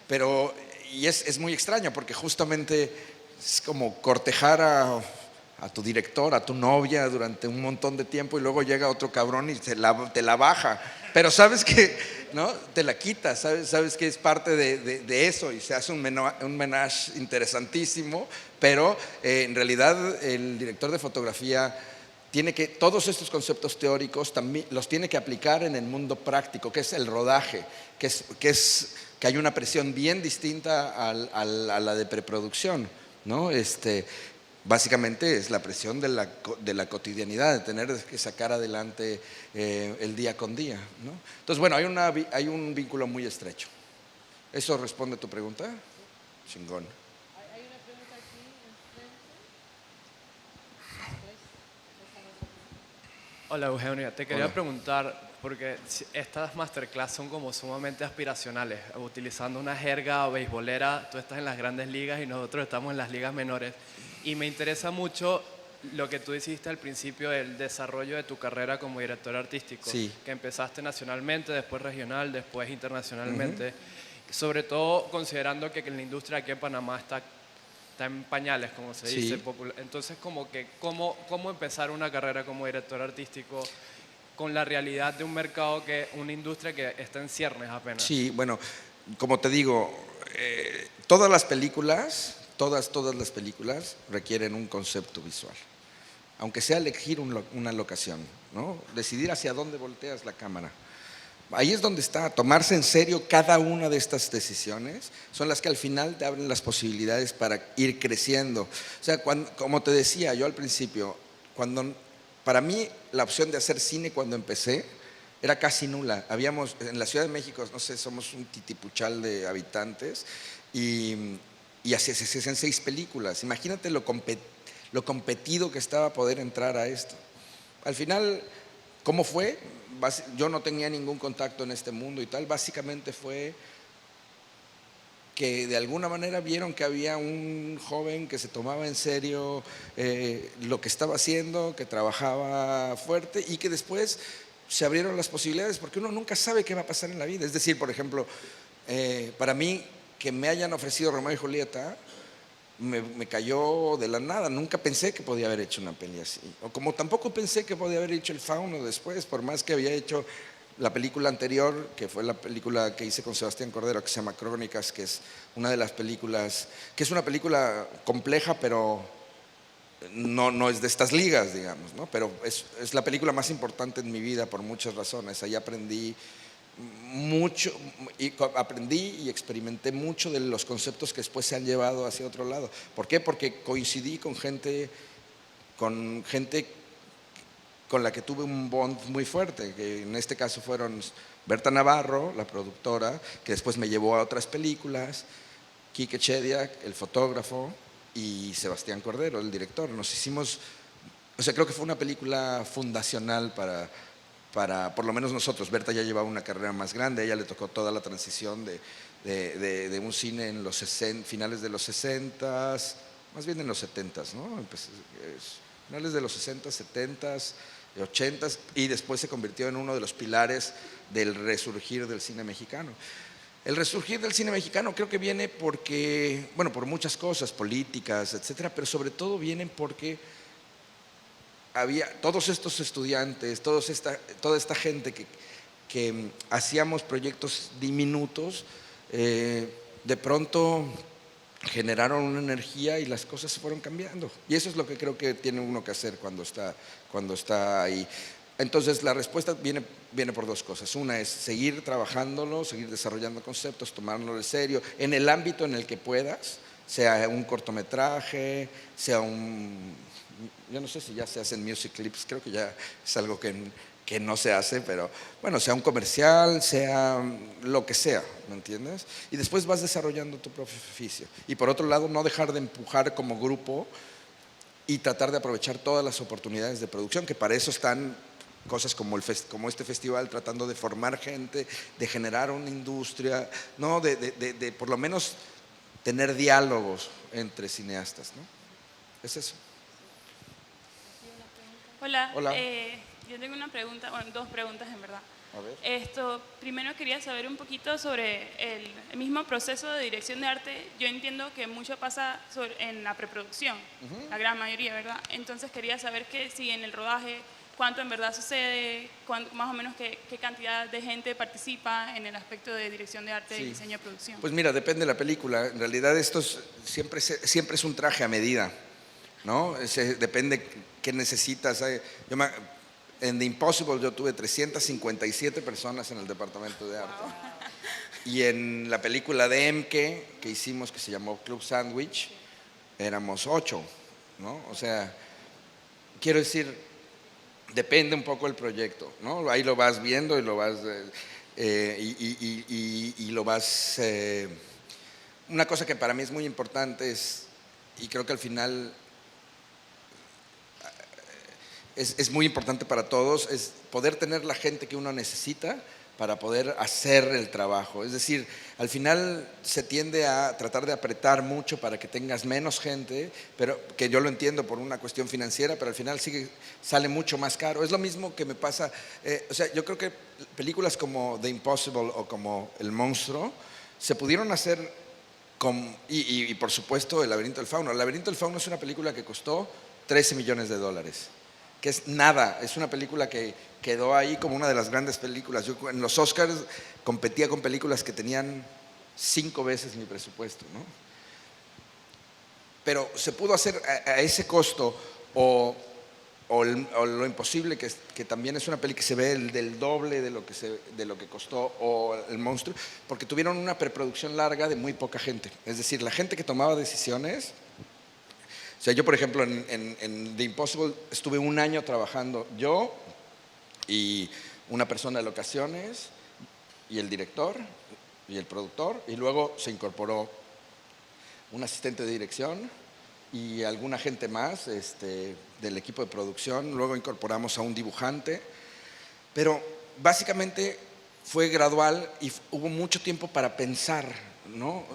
S2: Pero, y es muy extraño porque justamente es como cortejar a tu director, a tu novia durante un montón de tiempo y luego llega otro cabrón y te la baja, pero sabes que, ¿no? Te la quita, sabes que es parte de eso y se hace un menage interesantísimo, pero en realidad el director de fotografía tiene que, todos estos conceptos teóricos también los tiene que aplicar en el mundo práctico, que es el rodaje, que hay una presión bien distinta a la de preproducción, ¿no? Básicamente es la presión de la cotidianidad, de tener que sacar adelante el día con día, ¿no? Entonces, bueno, hay un vínculo muy estrecho. ¿Eso responde a tu pregunta? Chingón.
S1: Hay una pregunta aquí enfrente.
S3: Hola Eugenio, te quería preguntar, porque estas masterclass son como sumamente aspiracionales, utilizando una jerga beisbolera, tú estás en las grandes ligas y nosotros estamos en las ligas menores, y me interesa mucho lo que tú hiciste al principio del desarrollo de tu carrera como director artístico,
S2: Sí.
S3: que empezaste nacionalmente, después regional, después internacionalmente, sobre todo considerando que la industria aquí en Panamá está en pañales, como se
S2: Sí.
S3: dice. Entonces, como que, ¿cómo empezar una carrera como director artístico con la realidad de un mercado, una industria que está en ciernes apenas?
S2: Sí, bueno, como te digo, todas las películas requieren un concepto visual, aunque sea elegir una locación, ¿no? Decidir hacia dónde volteas la cámara. Ahí es donde está, tomarse en serio cada una de estas decisiones son las que al final te abren las posibilidades para ir creciendo. O sea, como te decía yo al principio, para mí la opción de hacer cine cuando empecé era casi nula. Habíamos, en la Ciudad de México, no sé, somos un titipuchal de habitantes y así se hacían 6 películas. Imagínate lo competido que estaba poder entrar a esto. Al final, ¿cómo fue? Yo no tenía ningún contacto en este mundo y tal, básicamente fue que de alguna manera vieron que había un joven que se tomaba en serio lo que estaba haciendo, que trabajaba fuerte y que después se abrieron las posibilidades porque uno nunca sabe qué va a pasar en la vida. Es decir, por ejemplo, para mí que me hayan ofrecido Romeo y Julieta me cayó de la nada. Nunca pensé que podía haber hecho una peli así, o como tampoco pensé que podía haber hecho El Fauno después, por más que había hecho la película anterior, que fue la película que hice con Sebastián Cordero, que se llama Crónicas, que es una de las películas, que es una película compleja, pero no es de estas ligas, digamos, ¿no? Pero es la película más importante en mi vida por muchas razones. Ahí aprendí mucho, aprendí y experimenté mucho de los conceptos que después se han llevado hacia otro lado. ¿Por qué? Porque coincidí con gente con la que tuve un bond muy fuerte, que en este caso fueron Berta Navarro, la productora, que después me llevó a otras películas, Quique Chediak, el fotógrafo, y Sebastián Cordero, el director. Nos hicimos, o sea, creo que fue una película fundacional para por lo menos nosotros. Berta ya llevaba una carrera más grande, a ella le tocó toda la transición de un cine en los finales de los 60, más bien en los 70, ¿no? Finales de los 60, 70, 80, y después se convirtió en uno de los pilares del resurgir del cine mexicano. El resurgir del cine mexicano creo que viene porque, bueno, por muchas cosas, políticas, etcétera, pero sobre todo vienen porque había todos estos estudiantes, toda esta gente que hacíamos proyectos diminutos, de pronto generaron una energía y las cosas se fueron cambiando. Y eso es lo que creo que tiene uno que hacer cuando está ahí. Entonces la respuesta viene por dos cosas. Una es seguir trabajándolo, seguir desarrollando conceptos, tomárnoslo en serio, en el ámbito en el que puedas, sea un cortometraje, sea yo no sé si ya se hacen music clips, creo que ya es algo que no se hace, pero bueno, sea un comercial, sea lo que sea, ¿me entiendes? Y después vas desarrollando tu propio oficio. Y por otro lado, no dejar de empujar como grupo y tratar de aprovechar todas las oportunidades de producción, que para eso están cosas como este festival, tratando de formar gente, de generar una industria, ¿no? de por lo menos tener diálogos entre cineastas, ¿no? Es eso.
S5: Hola,
S2: Hola.
S5: Yo tengo una pregunta, bueno, dos preguntas en verdad.
S2: A ver.
S5: Primero quería saber un poquito sobre el mismo proceso de dirección de arte. Yo entiendo que mucho pasa en la preproducción, la gran mayoría, ¿verdad? Entonces quería saber que si en el rodaje, cuánto en verdad sucede, más o menos qué cantidad de gente participa en el aspecto de dirección de arte y diseño de producción.
S2: Pues mira, depende de la película. En realidad esto siempre es un traje a medida, ¿no? Depende qué necesitas. En The Impossible yo tuve 357 personas en el departamento de arte. Wow. Y en la película de Emke que hicimos, que se llamó Club Sandwich, éramos 8, ¿no? O sea, quiero decir, depende un poco del proyecto, ¿no? Ahí lo vas viendo y lo vas y lo vas. Una cosa que para mí es muy importante y creo que al final es muy importante para todos, es poder tener la gente que uno necesita para poder hacer el trabajo. Es decir, al final se tiende a tratar de apretar mucho para que tengas menos gente, pero que yo lo entiendo por una cuestión financiera, pero al final sale mucho más caro. Es lo mismo que me pasa, o sea, yo creo que películas como The Impossible o como El Monstruo se pudieron hacer y por supuesto El Laberinto del Fauno. El Laberinto del Fauno es una película que costó $13 millones, que es nada, es una película que quedó ahí como una de las grandes películas. Yo en los Oscars competía con películas que tenían 5 veces mi presupuesto, ¿no? Pero se pudo hacer a ese costo o lo imposible, que también es una peli que se ve del doble de lo que costó, o El Monstruo, porque tuvieron una preproducción larga de muy poca gente. Es decir, la gente que tomaba decisiones. O sea, yo, por ejemplo, en The Impossible estuve 1 año trabajando, yo y una persona de locaciones y el director y el productor, y luego se incorporó un asistente de dirección y alguna gente más del equipo de producción. Luego incorporamos a un dibujante, pero básicamente fue gradual y hubo mucho tiempo para pensar, no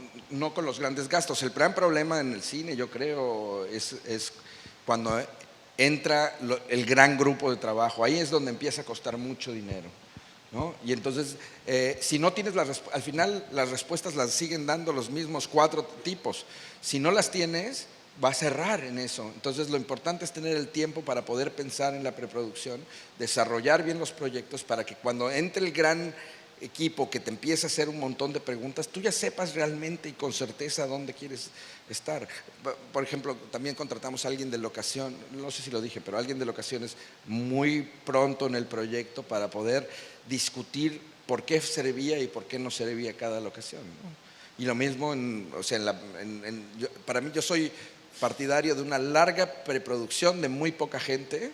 S2: con los grandes gastos. El gran problema en el cine, yo creo, es cuando entra el gran grupo de trabajo. Ahí es donde empieza a costar mucho dinero, ¿no? Y entonces, si no tienes al final las respuestas las siguen dando los mismos 4 tipos. Si no las tienes, va a cerrar en eso. Entonces lo importante es tener el tiempo para poder pensar en la preproducción, desarrollar bien los proyectos para que cuando entre el gran equipo que te empiece a hacer un montón de preguntas, tú ya sepas realmente y con certeza dónde quieres estar. Por ejemplo, también contratamos a alguien de locación, no sé si lo dije, pero alguien de locaciones muy pronto en el proyecto para poder discutir por qué servía y por qué no servía cada locación, ¿no? Y lo mismo, para mí, yo soy partidario de una larga preproducción de muy poca gente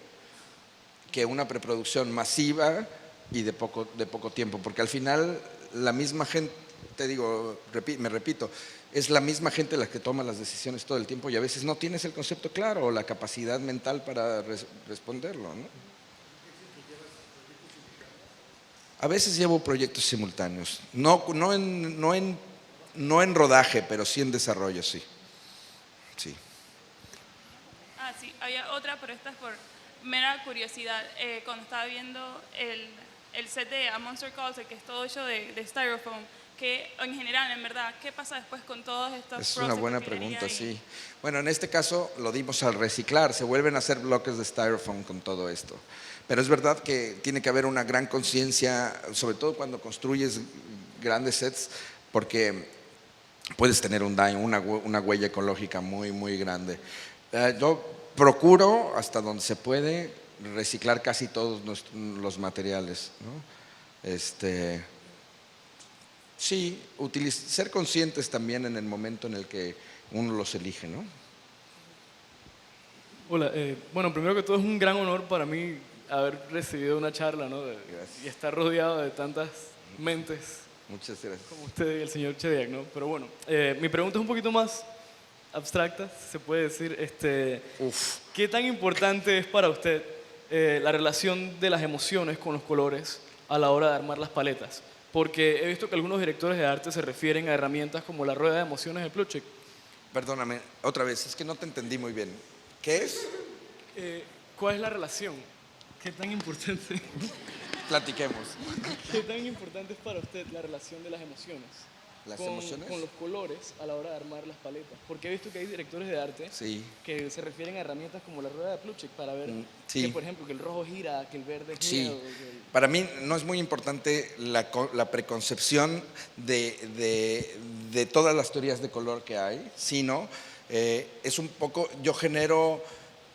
S2: que una preproducción masiva y de poco tiempo, porque al final la misma gente, te digo, me repito, es la misma gente la que toma las decisiones todo el tiempo y a veces no tienes el concepto claro o la capacidad mental para responderlo, ¿no? A veces llevo proyectos simultáneos, no en rodaje, pero sí en desarrollo, sí. Sí.
S5: Ah, sí, había otra, pero esta es por mera curiosidad. Cuando estaba viendo el set de A Monster Calls, el que es todo hecho de styrofoam, que en general, en verdad, ¿qué pasa después con todos estos
S2: Es
S5: process
S2: una
S5: de
S2: buena
S5: utilería
S2: pregunta,
S5: y-
S2: sí. Bueno, en este caso lo dimos al reciclar, se vuelven a hacer bloques de styrofoam con todo esto. Pero es verdad que tiene que haber una gran conciencia, sobre todo cuando construyes grandes sets, porque puedes tener un daño, una huella ecológica muy, muy grande. Yo procuro, hasta donde se puede, reciclar casi todos los materiales, ¿no? Sí, ser conscientes también en el momento en el que uno los elige, ¿no?
S6: Hola, bueno, primero que todo es un gran honor para mí haber recibido una charla, ¿no?
S2: Gracias.
S6: Y estar rodeado de tantas mentes
S2: Muchas gracias.
S6: como usted y el señor Chediak, ¿no? Pero bueno, mi pregunta es un poquito más abstracta, si se puede decir.
S2: Uf.
S6: ¿Qué tan importante es para usted la relación de las emociones con los colores a la hora de armar las paletas? Porque he visto que algunos directores de arte se refieren a herramientas como la rueda de emociones de Plutchik.
S2: Perdóname, otra vez, es que no te entendí muy bien. ¿Qué es?
S6: ¿Cuál es la relación? ¿Qué tan importante?
S2: Platiquemos.
S6: ¿Qué tan importante es para usted la relación de las emociones?
S2: ¿Las
S6: con,
S2: emociones?
S6: con los colores a la hora de armar las paletas. Porque he visto que hay directores de arte
S2: Sí.
S6: que se refieren a herramientas como la rueda de Plutchik para ver
S2: sí.
S6: que, por ejemplo, que el rojo gira, que el verde es
S2: Sí,
S6: miedo.
S2: para mí no es muy importante la preconcepción de todas las teorías de color que hay, sino es un poco, yo genero,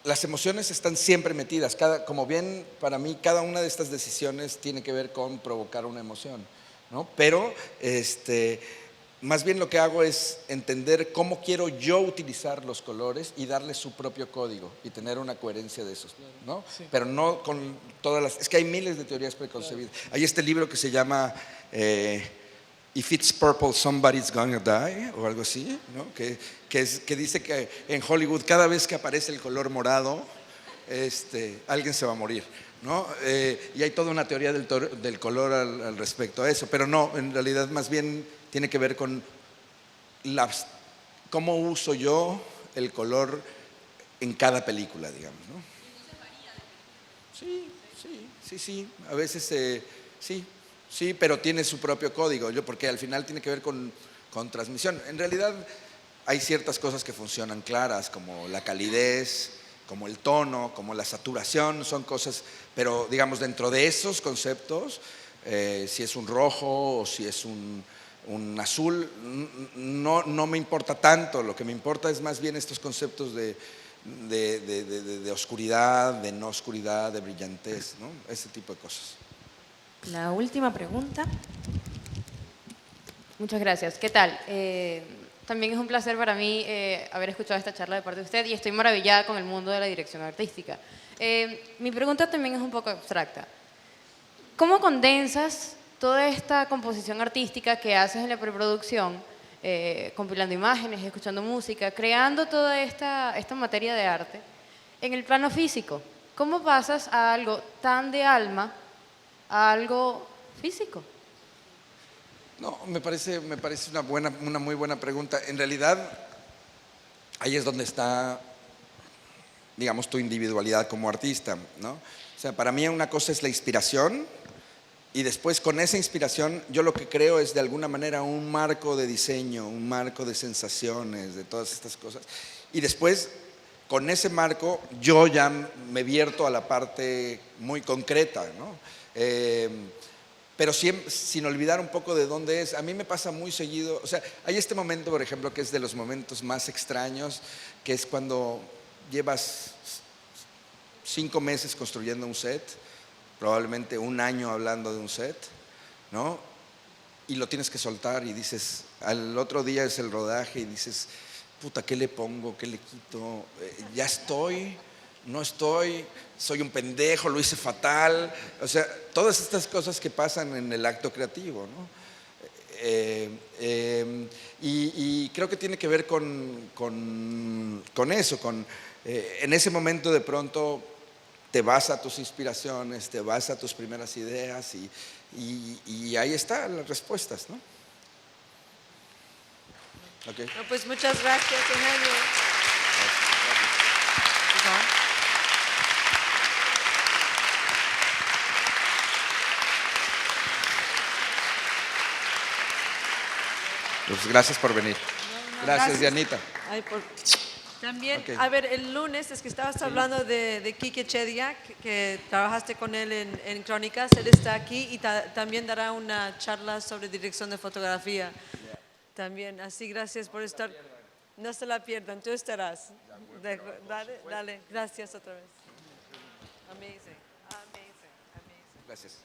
S2: las emociones están siempre metidas, como bien para mí cada una de estas decisiones tiene que ver con provocar una emoción, ¿no? Pero más bien lo que hago es entender cómo quiero yo utilizar los colores y darle su propio código y tener una coherencia de esos, ¿no?
S6: Sí.
S2: Pero no con todas las... Es que hay miles de teorías preconcebidas. Hay este libro que se llama If It's Purple, Somebody's Gonna Die, o algo así, ¿no? Que dice que en Hollywood cada vez que aparece el color morado, alguien se va a morir, ¿no? Y hay toda una teoría del color al respecto a eso, pero no, en realidad más bien tiene que ver con cómo uso yo el color en cada película, digamos, ¿no? Sí, a veces sí, pero tiene su propio código, porque al final tiene que ver con transmisión. En realidad hay ciertas cosas que funcionan claras, como la calidez, como el tono, como la saturación, son cosas, pero digamos dentro de esos conceptos, si es un rojo o si es un azul, no me importa tanto, lo que me importa es más bien estos conceptos de oscuridad, de no oscuridad, de brillantez, ¿no? Ese tipo de cosas.
S7: La última pregunta. Muchas gracias. ¿Qué tal? También es un placer para mí haber escuchado esta charla de parte de usted y estoy maravillada con el mundo de la dirección artística. Mi pregunta también es un poco abstracta. ¿Cómo condensas toda esta composición artística que haces en la preproducción, compilando imágenes, escuchando música, creando toda esta materia de arte en el plano físico? ¿Cómo pasas a algo tan de alma a algo físico?
S2: No, me parece una muy buena pregunta. En realidad, ahí es donde está, digamos, tu individualidad como artista, ¿no? O sea, para mí una cosa es la inspiración y después con esa inspiración yo lo que creo es de alguna manera un marco de diseño, un marco de sensaciones, de todas estas cosas. Y después, con ese marco, yo ya me vierto a la parte muy concreta, ¿no? Pero siempre, sin olvidar un poco de dónde es. A mí me pasa muy seguido, o sea, hay este momento, por ejemplo, que es de los momentos más extraños, que es cuando llevas 5 meses construyendo un set, probablemente un año hablando de un set, ¿no? Y lo tienes que soltar y dices, al otro día es el rodaje y dices, puta, ¿qué le pongo? ¿Qué le quito? ¿Ya estoy? ¿No estoy? ¿Soy un pendejo? ¿Lo hice fatal? O sea, todas estas cosas que pasan en el acto creativo, ¿no? Y creo que tiene que ver con eso, en ese momento de pronto te vas a tus inspiraciones, te vas a tus primeras ideas y ahí están las respuestas, ¿no? Okay.
S1: No, pues muchas gracias, Eugenio.
S2: Pues gracias por venir. Gracias, Dianita.
S1: Ay, también,
S2: Ok.
S1: a ver, el lunes es que estabas hablando de Quique Chedia, que trabajaste con él en Crónicas. Él está aquí y también dará una charla sobre dirección de fotografía. También, así gracias por estar. No se la pierdan, tú estarás. Dale, dale, gracias otra vez. Amazing, amazing, amazing.
S2: Gracias.